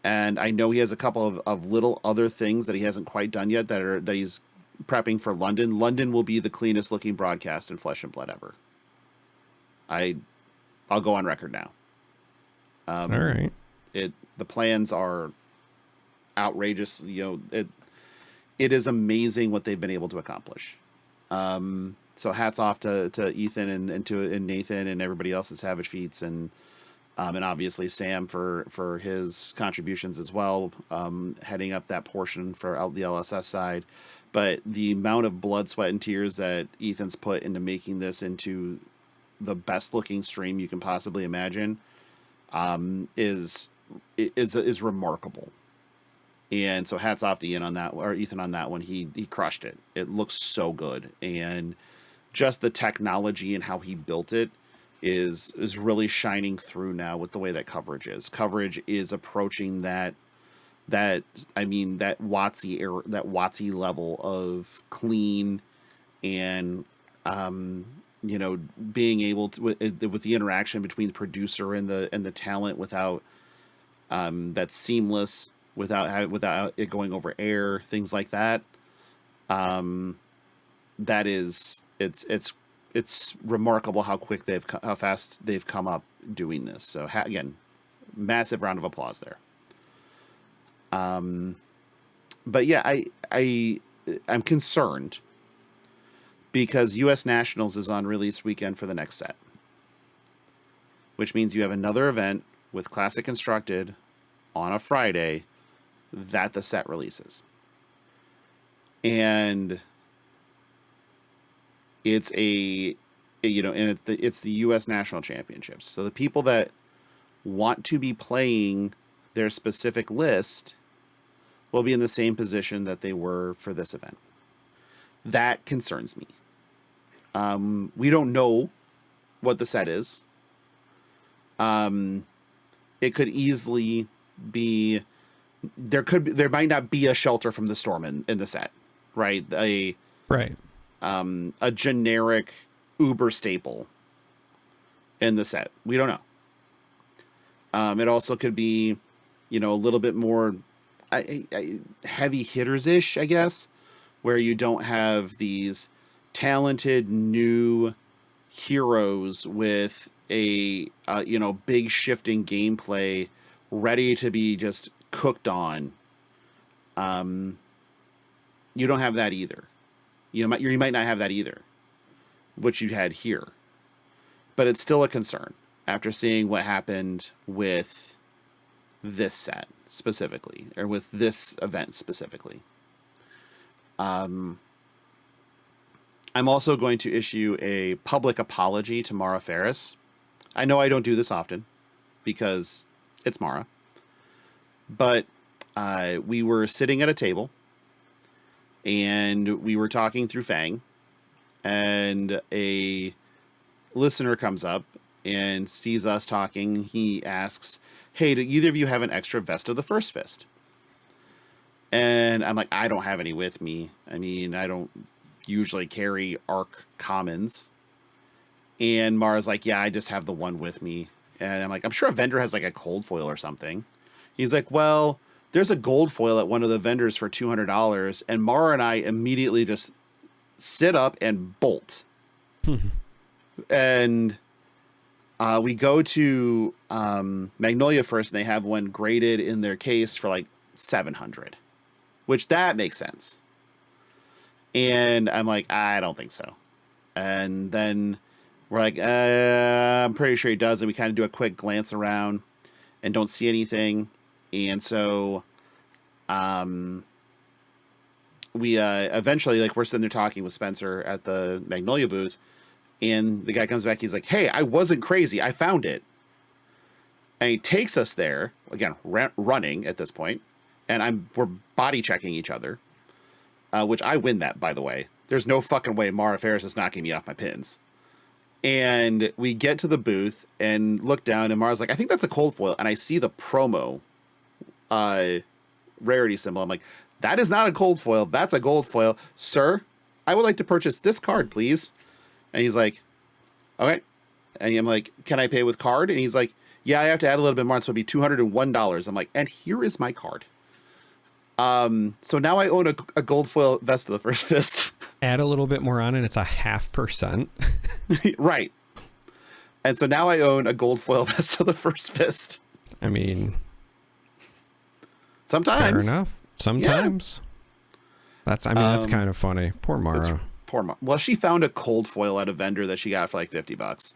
And I know he has a couple of little other things that he hasn't quite done yet that he's prepping for London. London will be the cleanest looking broadcast in Flesh and Blood ever. I'll go on record now. All right. The plans are outrageous. It is amazing what they've been able to accomplish. So hats off to Ethan and Nathan and everybody else at Savage Feats, and obviously Sam for his contributions as well, heading up that portion for the LSS side. But the amount of blood, sweat, and tears that Ethan's put into making this into the best looking stream you can possibly imagine is remarkable. And so hats off to Ethan on that one. He crushed it. It looks so good. And just the technology and how he built it is really shining through now with the way that coverage is. Coverage is approaching that WotC level of clean and being able to with the interaction between the producer and the talent without that's seamless, without it going over air, things like that. That is it's remarkable how fast they've come up doing this. So again, massive round of applause there. But yeah, I'm concerned because U.S. Nationals is on release weekend for the next set, which means you have another event with Classic Constructed on a Friday that the set releases. And it's it's the U.S. National Championships. So the people that want to be playing their specific list will be in the same position that they were for this event. That concerns me. We don't know what the set is. It could easily be there might not be a Shelter from the Storm in the set, right? A generic Uber staple in the set. We don't know. It also could be, a little bit more heavy hitters-ish, I guess, where you don't have these talented new heroes with a big shifting gameplay ready to be just cooked on. You don't have that either. You might not have that either, which you had here. But it's still a concern after seeing what happened with this set specifically, or with this event specifically. I'm also going to issue a public apology to Mara Ferris. I know I don't do this often because it's Mara, but we were sitting at a table and we were talking through Fang, and a listener comes up and sees us talking. He asks, "Hey, do either of you have an extra vest of the First Fist?" And I'm like, I don't have any with me. I mean, I don't usually carry Arc Commons. And Mara's like, yeah, I just have the one with me. And I'm like, I'm sure a vendor has like a cold foil or something. He's like, well, there's a gold foil at one of the vendors for $200. And Mara and I immediately just sit up and bolt. And we go to Magnolia first, and they have one graded in their case for like $700, which that makes sense. And I'm like, I don't think so. And then we're like, I'm pretty sure he does. And we kind of do a quick glance around and don't see anything. And so we eventually, like, we're sitting there talking with Spencer at the Magnolia booth. And the guy comes back. He's like, hey, I wasn't crazy. I found it. And he takes us there, again, running at this point. And we're body checking each other, which I win that, by the way. There's no fucking way Mara Ferris is knocking me off my pins. And we get to the booth and look down, and Mara's like, I think that's a cold foil. And I see the promo rarity symbol. I'm like, that is not a cold foil. That's a gold foil. Sir, I would like to purchase this card, please. And he's like, okay. And I'm like, can I pay with card? And he's like, yeah, I have to add a little bit more. So it'll be $201. I'm like, and here is my card. So now I own a gold foil vest of the First Fist. Add a little bit more on and it's 0.5%. Right. And so now I own a gold foil vest of the First Fist. I mean, sometimes. Fair enough. Sometimes. Yeah. That's kind of funny. Poor Mara. Poor Mara. Well, she found a cold foil at a vendor that she got for like $50.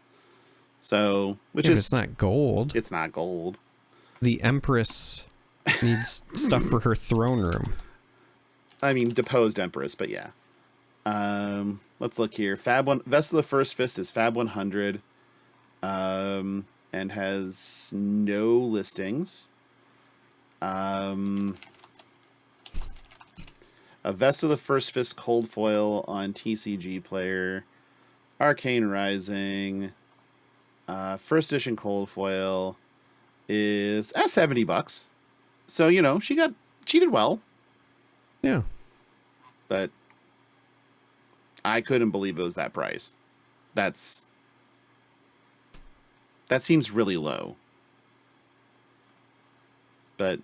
So, it's not gold. It's not gold. The Empress needs stuff for her throne room. I mean, deposed Empress, but yeah. Let's look here. Vest of the First Fist is Fab 100, and has no listings. A Vest of the First Fist cold foil on TCG Player, Arcane Rising. First edition cold foil is at $70. So, you know, she did well. Yeah. But I couldn't believe it was that price. That seems really low. But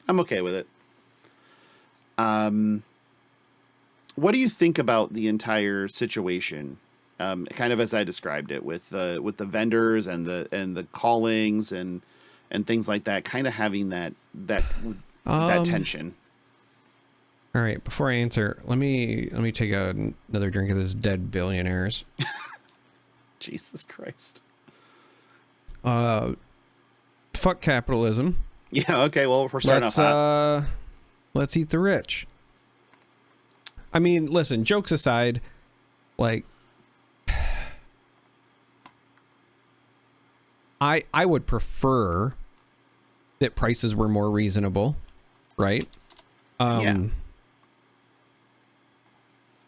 I'm okay with it. What do you think about the entire situation? Kind of as I described it, with the vendors and the callings and things like that, kind of having that tension. All right, before I answer, let me take another drink of this Dead Billionaires. Jesus Christ. Fuck capitalism. Yeah, okay, well, we're starting off hot. Let's eat the rich. I mean, listen, jokes aside, like, I would prefer that prices were more reasonable, right? Yeah.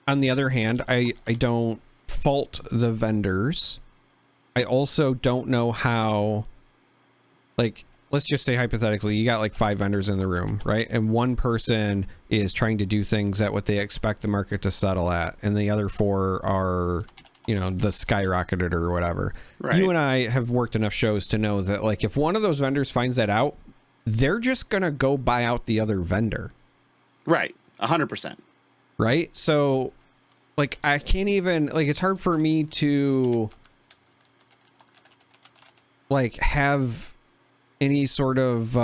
On the other hand, I don't fault the vendors. I also don't know how, like, let's just say hypothetically, you got like 5 vendors in the room, right? And one person is trying to do things at what they expect the market to settle at, and the other 4 are, you know, the skyrocketed or whatever. Right. You and I have worked enough shows to know that, like, if one of those vendors finds that out, they're just gonna go buy out the other vendor. Right. 100%. Right? So, like, I can't even, like, it's hard for me to, like, have any sort of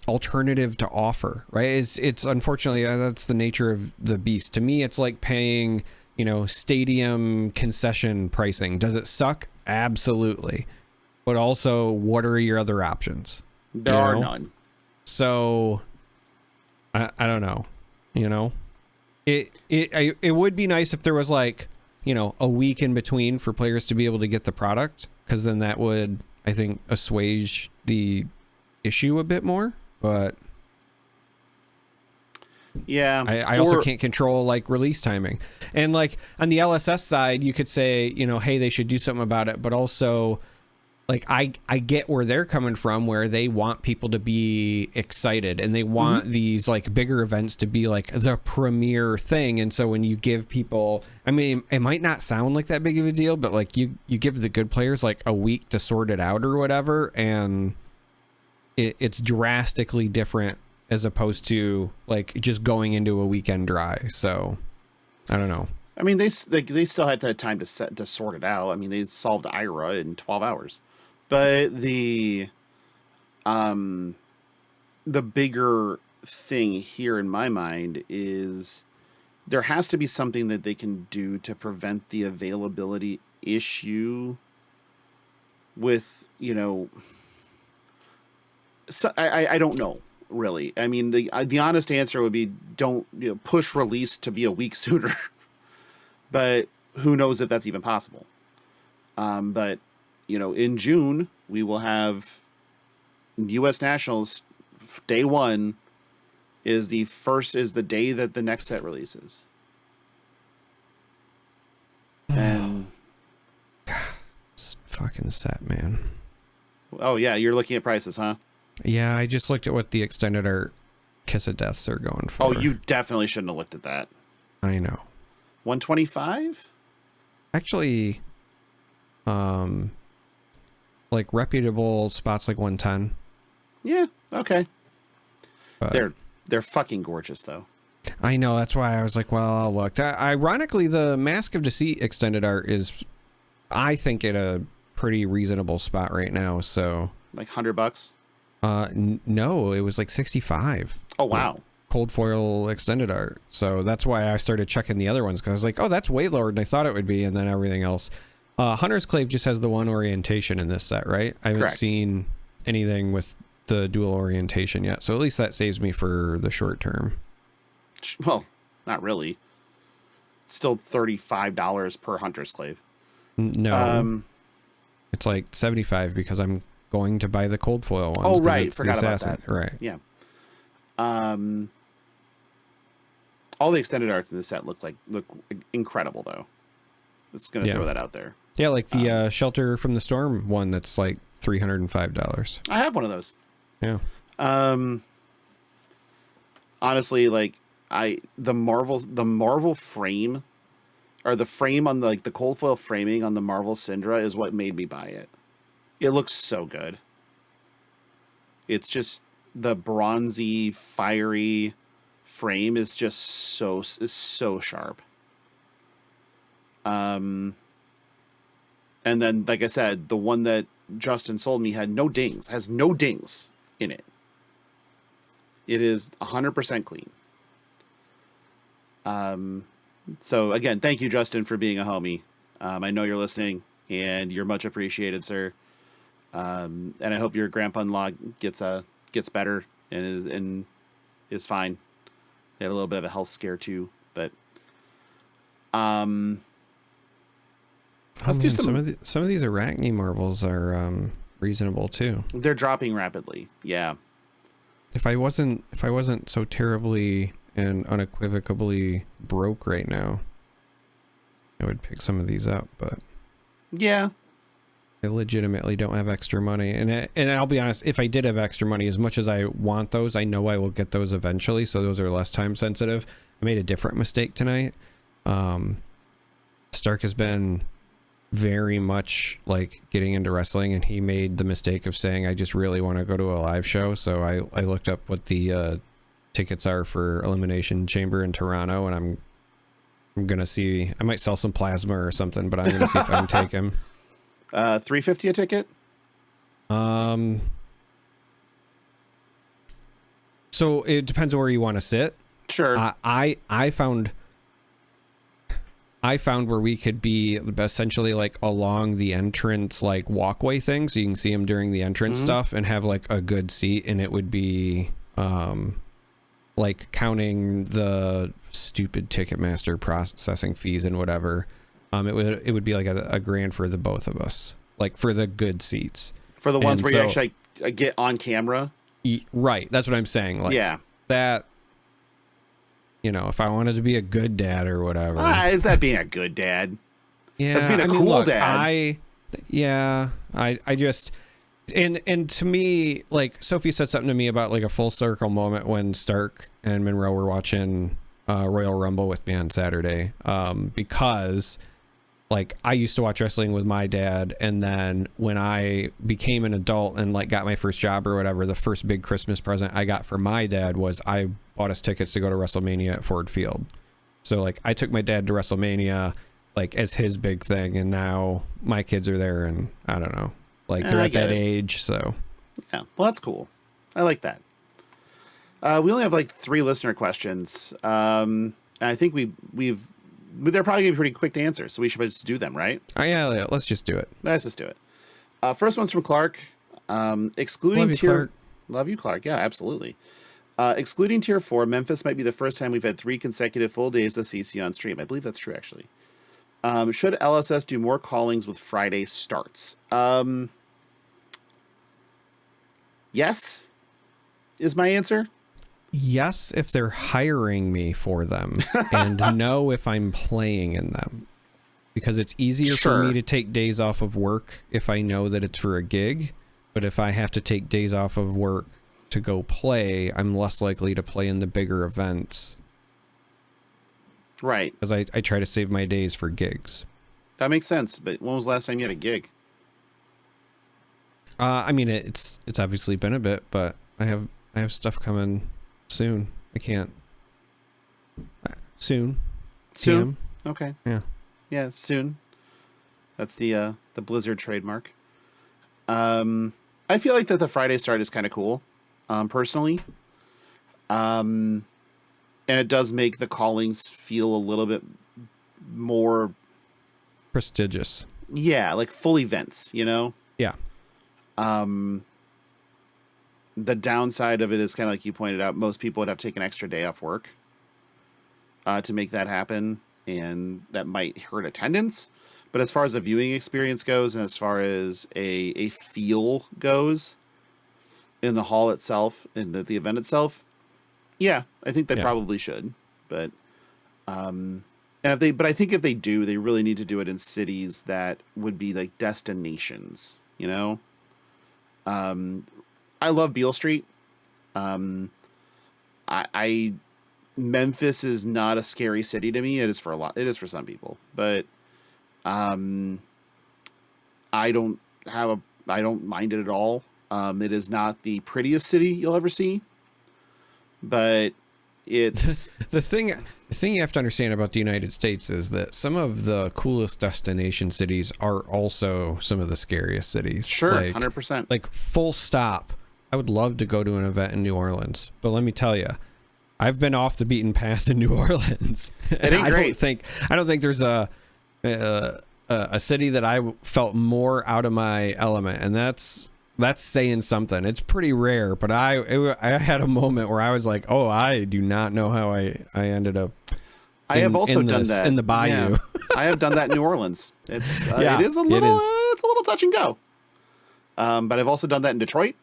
alternative to offer, right? It's unfortunately, that's the nature of the beast. To me, it's like paying, you know, stadium concession pricing. Does it suck? Absolutely. But also, what are your other options? There are none. So, I don't know, you know? It would be nice if there was, like, you know, a week in between for players to be able to get the product, because then that would, I think, assuage the issue a bit more. But yeah, I also can't control, like, release timing. And, like, on the LSS side, you could say, you know, hey, they should do something about it. But also, like, I get where they're coming from, where they want people to be excited and they want these, like, bigger events to be, like, the premier thing. And so when you give people, I mean, it might not sound like that big of a deal, but, like, you give the good players, like, a week to sort it out or whatever, and it's drastically different as opposed to, like, just going into a weekend dry. So I don't know. I mean, they still had that time to sort it out. I mean, they solved IRA in 12 hours. But the bigger thing here in my mind is there has to be something that they can do to prevent the availability issue with, you know, so I don't know, really. I mean, the honest answer would be don't, you know, push release to be a week sooner. But who knows if that's even possible. But, you know, in June, we will have U.S. Nationals. Day 1 is the day that the next set releases. And it's fucking set, man. Oh, yeah, you're looking at prices, huh? Yeah, I just looked at what the extended art Kiss of Deaths are going for. Oh, you definitely shouldn't have looked at that. I know. 125? Actually, like, reputable spots like 110. Yeah, okay. But they're fucking gorgeous, though. I know, that's why I was like, well, I'll look. Ironically, the Mask of Deceit extended art is, I think, at a pretty reasonable spot right now. So, like $100? No, it was like 65. Oh, wow. Like, cold foil extended art. So that's why I started checking the other ones, because I was like, oh, that's way lower than I thought it would be. And then everything else. Hunter's Clave just has the one orientation in this set, right? I haven't seen anything with the dual orientation yet. So at least that saves me for the short term. Well, not really. It's still $35 per Hunter's Clave. No. It's like 75 because I'm going to buy the cold foil ones. Oh, right. Forgot about that. Right. Yeah. All the extended arts in this set look incredible, though. Just gonna throw that out there. Yeah, like the Shelter from the Storm one that's like $305. I have one of those. Yeah. Honestly, like the Marvel frame, or the frame on the cold foil framing on the Marvel Syndra is what made me buy it. It looks so good. It's just the bronzy, fiery frame is just so sharp. And then, like I said, the one that Justin sold me has no dings in it. It is 100% clean. So again, thank you, Justin, for being a homie. I know you're listening, and you're much appreciated, sir. And I hope your grandpa-in-law gets better and is fine. They had a little bit of a health scare too, but let's do some of these Arachne Marvels are reasonable too. They're dropping rapidly. Yeah. If I wasn't so terribly and unequivocally broke right now, I would pick some of these up, but yeah, I legitimately don't have extra money. And I'll be honest, if I did have extra money, as much as I want those, I know I will get those eventually, so those are less time sensitive. I made a different mistake tonight. Stark has been very much like getting into wrestling, and he made the mistake of saying, I just really want to go to a live show. So I looked up what the tickets are for Elimination Chamber in Toronto, and I'm gonna see, I might sell some plasma or something, but I'm gonna see if I can take him. $350 a ticket. So it depends on where you want to sit. Sure. I found where we could be essentially like along the entrance, like walkway thing, so you can see him during the entrance stuff and have like a good seat, and it would be like counting the stupid Ticketmaster processing fees and whatever. It would be like a grand for the both of us, like for the good seats, for the ones where you actually get on camera. Right, that's what I'm saying. Like, yeah, that. You know, if I wanted to be a good dad or whatever. Is that being a good dad? Yeah. That's being a cool dad. I just, and to me, like Sophie said something to me about like a full circle moment when Stark and Monroe were watching Royal Rumble with me on Saturday. Because like I used to watch wrestling with my dad, and then when I became an adult and like got my first job or whatever, the first big Christmas present I got from my dad was I bought us tickets to go to WrestleMania at Ford Field. So like I took my dad to WrestleMania like as his big thing, and now my kids are there, and I don't know, like they're at that age. So yeah, well, that's cool. I like that. We only have like 3 listener questions. And I think they're probably gonna be pretty quick to answer, so we should just do them, right? Oh yeah, let's just do it. Let's just do it. First one's from Clark. Excluding Love you, Clark. Yeah, absolutely. Excluding Tier 4, Memphis might be the first time we've had 3 consecutive full days of CC on stream. I believe that's true, actually. Should LSS do more callings with Friday starts? Yes, is my answer. Yes, if they're hiring me for them, and no if I'm playing in them. Because it's easier for me to take days off of work if I know that it's for a gig. But if I have to take days off of work to go play, I'm less likely to play in the bigger events. Right. Because I try to save my days for gigs. That makes sense. But when was the last time you had a gig? I mean, it's obviously been a bit, but I have stuff coming soon. I can't. Soon. Soon? Okay. Yeah. Yeah, soon. That's the Blizzard trademark. I feel like that the Friday start is kind of cool, personally. And it does make the callings feel a little bit more prestigious. Yeah, like full events, you know? Yeah. The downside of it is kind of like you pointed out, most people would have to take an extra day off work to make that happen, and that might hurt attendance. But as far as the viewing experience goes, and as far as a feel goes in the hall itself, in the event itself, yeah, I think they probably should. But And I think if they do, they really need to do it in cities that would be like destinations, you know? I love Beale Street. Memphis is not a scary city to me. It is for some people, but, I don't mind it at all. It is not the prettiest city you'll ever see, but it's the thing you have to understand about the United States is that some of the coolest destination cities are also some of the scariest cities. Sure. 100%. Like full stop. I would love to go to an event in New Orleans, but let me tell you, I've been off the beaten path in New Orleans. It ain't great. I don't think there's a city that I felt more out of my element, and that's saying something. It's pretty rare, but I had a moment where I was like, oh, I do not know how I ended up. I have also done that in the bayou. Yeah. I have done that in New Orleans. It is a little touch and go. But I've also done that in Detroit.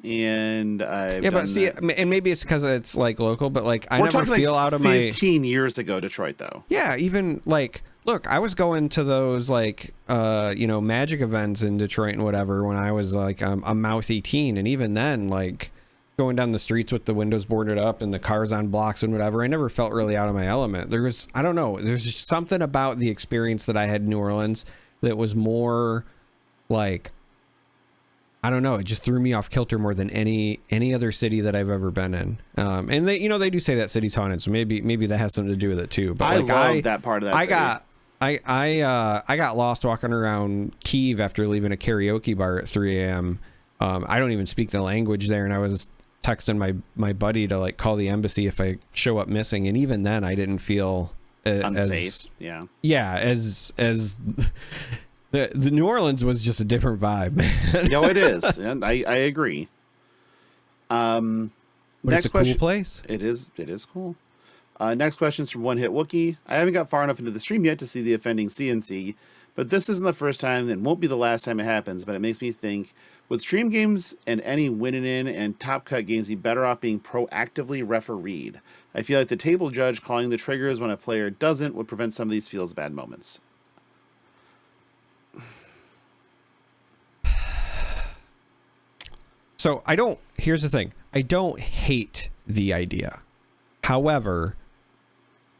And and maybe it's because it's like local, but like I never feel out of 15 years ago, Detroit though. Yeah, even like look, I was going to those like magic events in Detroit and whatever when I was like a mouthy teen, and even then like going down the streets with the windows boarded up and the cars on blocks and whatever, I never felt really out of my element. There's just something about the experience that I had in New Orleans that was more like, I don't know. It just threw me off kilter more than any other city that I've ever been in. And they do say that city's haunted, so maybe that has something to do with it too. But I love that part of that city. I got lost walking around Kyiv after leaving a karaoke bar at 3 a.m. I don't even speak the language there, and I was texting my buddy to like call the embassy if I show up missing, and even then I didn't feel unsafe. As The New Orleans was just a different vibe, man. No, it is, and I agree. But next it's a question. Cool place. It is cool. Next question is from One Hit Wookie. I haven't got far enough into the stream yet to see the offending CNC, but this isn't the first time and won't be the last time it happens. But it makes me think: would stream games and any winning in and top cut games be better off being proactively refereed? I feel like the table judge calling the triggers when a player doesn't would prevent some of these feels bad moments. So here's the thing. I don't hate the idea. However,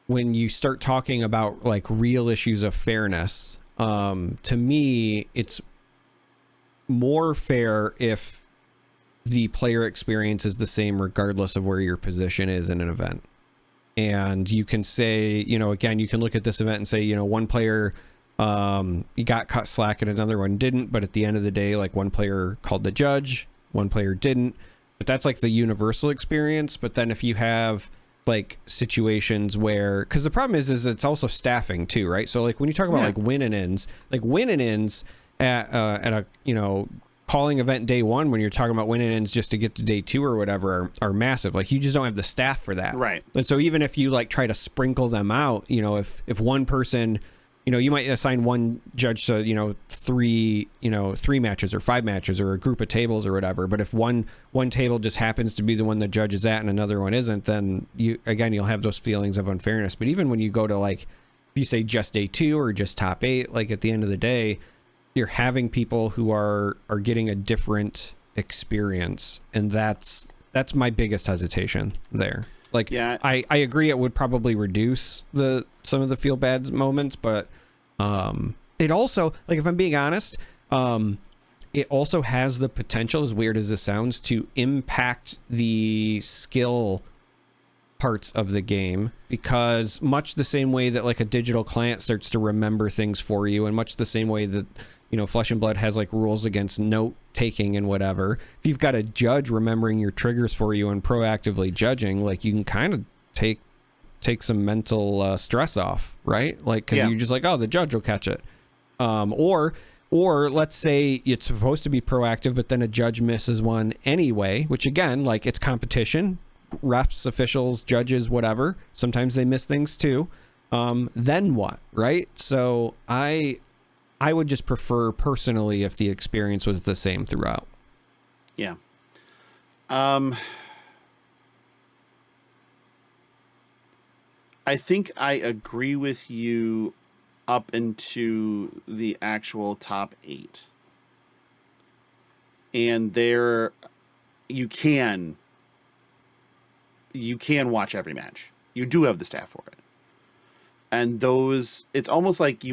when you start talking about like real issues of fairness, to me, it's more fair if the player experience is the same regardless of where your position is in an event. And you can say, again, you can look at this event and say, one player you got cut slack and another one didn't, but at the end of the day, like one player called the judge, one player didn't, but that's like the universal experience. But then if you have like situations where, because the problem is it's also staffing too, right? So like when you talk about like win and ins at a calling event day one, when you're talking about win and ins just to get to day two or whatever, are massive. Like you just don't have the staff for that, right? And so even if you like try to sprinkle them out, if one person, you might assign one judge to, three matches or 5 matches or a group of tables or whatever. But if one table just happens to be the one the judge is at and another one isn't, then you'll have those feelings of unfairness. But even when you go to like, if you say just day 2 or just top 8, like at the end of the day, you're having people who are getting a different experience. And that's my biggest hesitation there. Like, yeah. I agree it would probably reduce some of the feel bad moments, but it also, like, if I'm being honest, it also has the potential, as weird as this sounds, to impact the skill parts of the game, because much the same way that like a digital client starts to remember things for you, and much the same way that Flesh and Blood has like rules against note taking and whatever, if you've got a judge remembering your triggers for you and proactively judging, like you can kind of take some mental stress off, right? Like, because you're just like, oh, the judge will catch it. Or let's say it's supposed to be proactive, but then a judge misses one anyway, which again, like, it's competition, refs, officials, judges, whatever. Sometimes they miss things too. Then what, right? So I would just prefer personally if the experience was the same throughout. Yeah. I think I agree with you up into the actual top 8. And there you can watch every match. You do have the staff for it. And those, it's almost like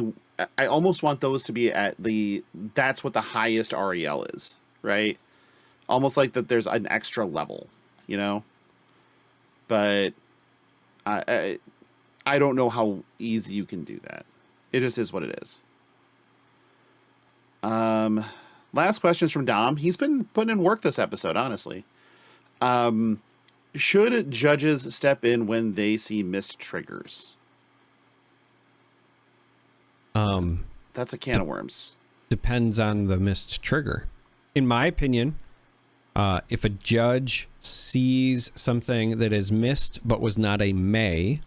I almost want those to be at that's what the highest REL is, right? Almost like that there's an extra level, you know? But I don't know how easy you can do that. It just is what it is. Last question is from Dom. He's been putting in work this episode, honestly. Should judges step in when they see missed triggers? That's a can of worms. Depends on the missed trigger. In my opinion, if a judge sees something that is missed but was not a may,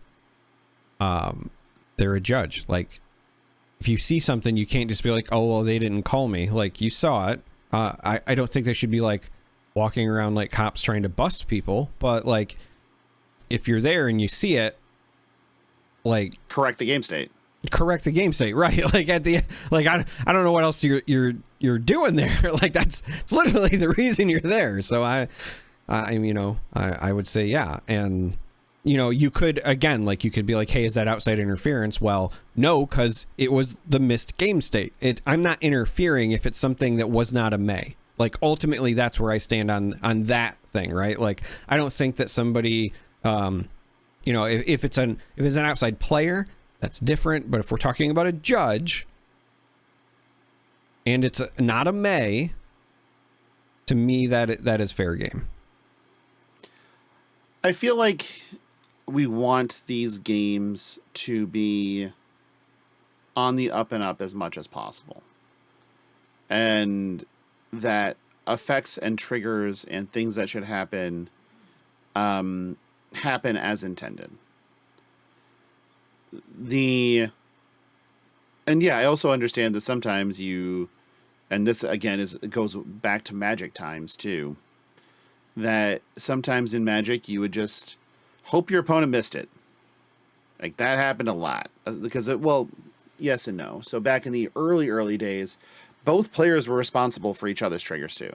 they're a judge. Like, if you see something, you can't just be like, oh, well, they didn't call me. Like, you saw it. I don't think they should be, like, walking around like cops trying to bust people. But, like, if you're there and you see it, like... Correct the game state. Correct the game state, right? Like, at the... Like, I don't know what else you're doing there. Like, it's literally the reason you're there. So, I would say, yeah. And... you could, again, like, you could be like, hey, is that outside interference? Well, no, because it was the missed game state. I'm not interfering if it's something that was not a may. Like, ultimately, that's where I stand on that thing, right? Like, I don't think that somebody, if it's an outside player, that's different. But if we're talking about a judge and it's not a may, to me, that is fair game. I feel like we want these games to be on the up and up as much as possible. And that effects and triggers and things that should happen happen as intended. I also understand that sometimes and this again it goes back to Magic times too, that sometimes in Magic you would just hope your opponent missed it. Like, that happened a lot because yes and no. So back in the early days, both players were responsible for each other's triggers too.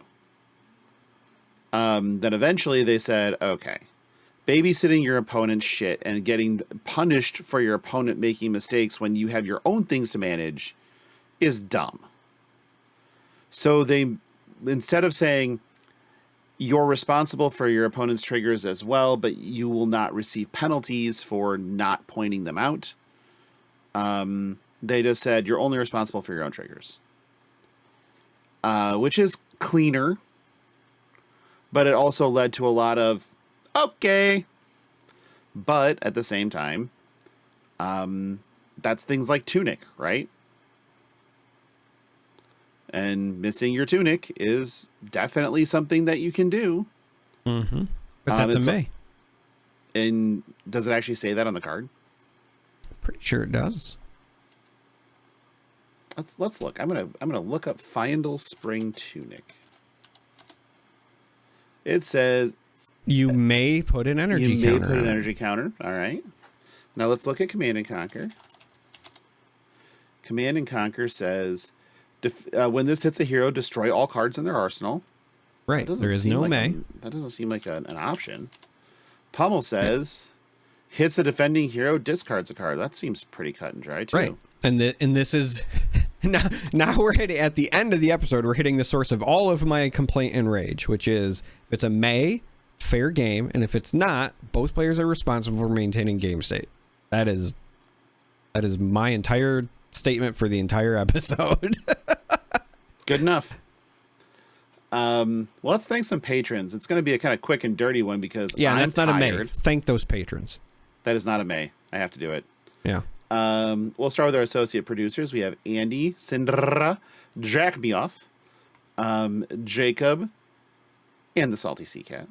Then eventually they said, okay, babysitting your opponent's shit and getting punished for your opponent making mistakes when you have your own things to manage is dumb. So they, instead of saying, you're responsible for your opponent's triggers as well, but you will not receive penalties for not pointing them out. They just said you're only responsible for your own triggers, which is cleaner, but it also led to a lot of, okay, but at the same time, that's things like Tunic, right? And missing your Tunic is definitely something that you can do. Mm-hmm. But that's a may. And does it actually say that on the card? Pretty sure it does. Let's look. I'm gonna look up Fyendal Spring Tunic. It says you may put an energy counter. You may put an energy counter. All right. Now let's look at Command and Conquer. Command and Conquer says, when this hits a hero, destroy all cards in their arsenal. Right. There is no may. That doesn't seem like an option. Pummel says, hits a defending hero, discards a card. That seems pretty cut and dry, too. Right. And this is... Now we're hitting... At the end of the episode, we're hitting the source of all of my complaint and rage, which is, if it's a may, fair game, and if it's not, both players are responsible for maintaining game state. That is my entire statement for the entire episode. Good enough. Well, let's thank some patrons. It's going to be a kind of quick and dirty one because that's not a may. Thank those patrons. That is not a may. I have to do it. Yeah. We'll start with our associate producers. We have Andy, Sindra, Jack Meoff, Jacob, and the Salty Sea Cat.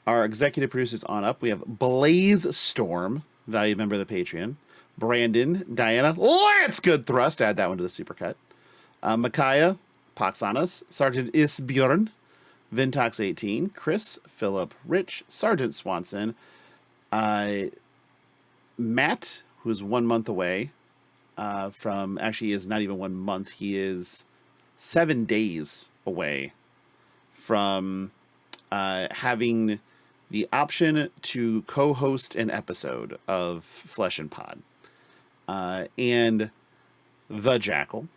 Our executive producers on up. We have Blaze Storm, valued member of the Patreon. Brandon, Diana, Lance Good Thrust, add that one to the supercut. Micaiah, Poxanas, Sergeant Isbjorn, Vintox 18, Chris, Philip, Rich, Sergeant Swanson, Matt, who is 1 month away from, actually is not even 1 month. He is 7 days away from having the option to co-host an episode of Flesh and Pod. And the Jackal.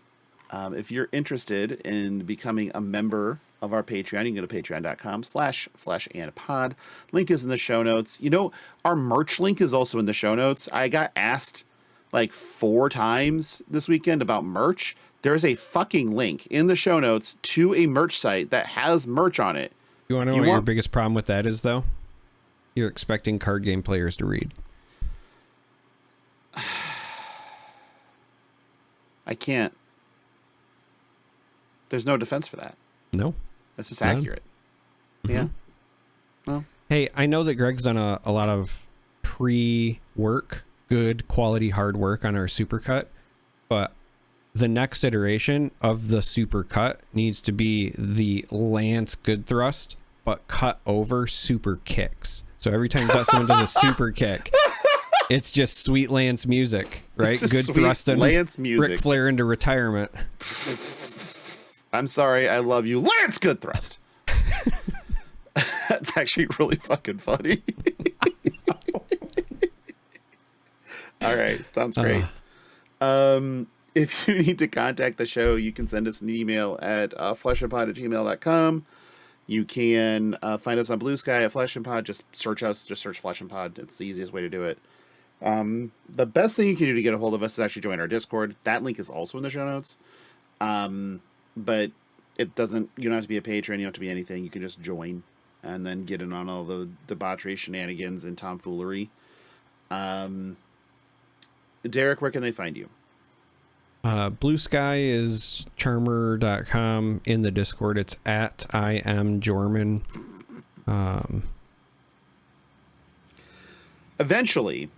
If you're interested in becoming a member of our Patreon, you can go to patreon.com/fleshandpod. Link is in the show notes. You know, our merch link is also in the show notes. I got asked like 4 times this weekend about merch. There's a fucking link in the show notes to a merch site that has merch on it. You want to know what your biggest problem with that is, though? You're expecting card game players to read. I can't. There's no defense for that. No. That's just accurate. Mm-hmm. Yeah. Well. Hey, I know that Greg's done a lot of pre-work, good quality hard work on our supercut, but the next iteration of the supercut needs to be the Lance good thrust, but cut over super kicks. So every time someone does a super kick, it's just sweet Lance music, right? Good thrust and Lance music. Ric Flair into retirement. I'm sorry, I love you, Lance good thrust. That's actually really fucking funny. All right, sounds great. If you need to contact the show, you can send us an email at fleshandpod@gmail.com. You can find us on BlueSky at Flesh and Pod. Just search Flesh and Pod. It's the easiest way to do it. The best thing you can do to get a hold of us is actually join our Discord. That link is also in the show notes. But it doesn't, you don't have to be a patron, you don't have to be anything. You can just join and then get in on all the debauchery, shenanigans, and tomfoolery. Darick, where can they find you? BlueSky is charmer.com. In the Discord, it's at IamJorman. Eventually,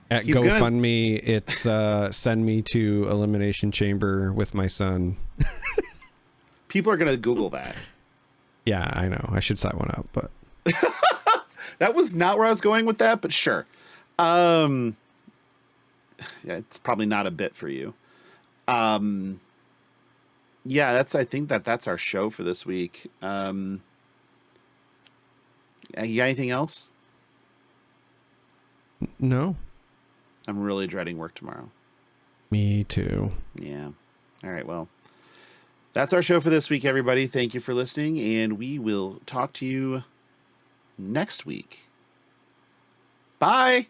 at GoFundMe, it's send me to Elimination Chamber with my son. People are going to Google that. Yeah, I know. I should set one up, but that was not where I was going with that, but sure. Yeah, it's probably not a bit for you. Yeah, I think that's our show for this week. You got anything else? No. I'm really dreading work tomorrow. Me too. Yeah. All right. Well, that's our show for this week, everybody. Thank you for listening, and we will talk to you next week. Bye.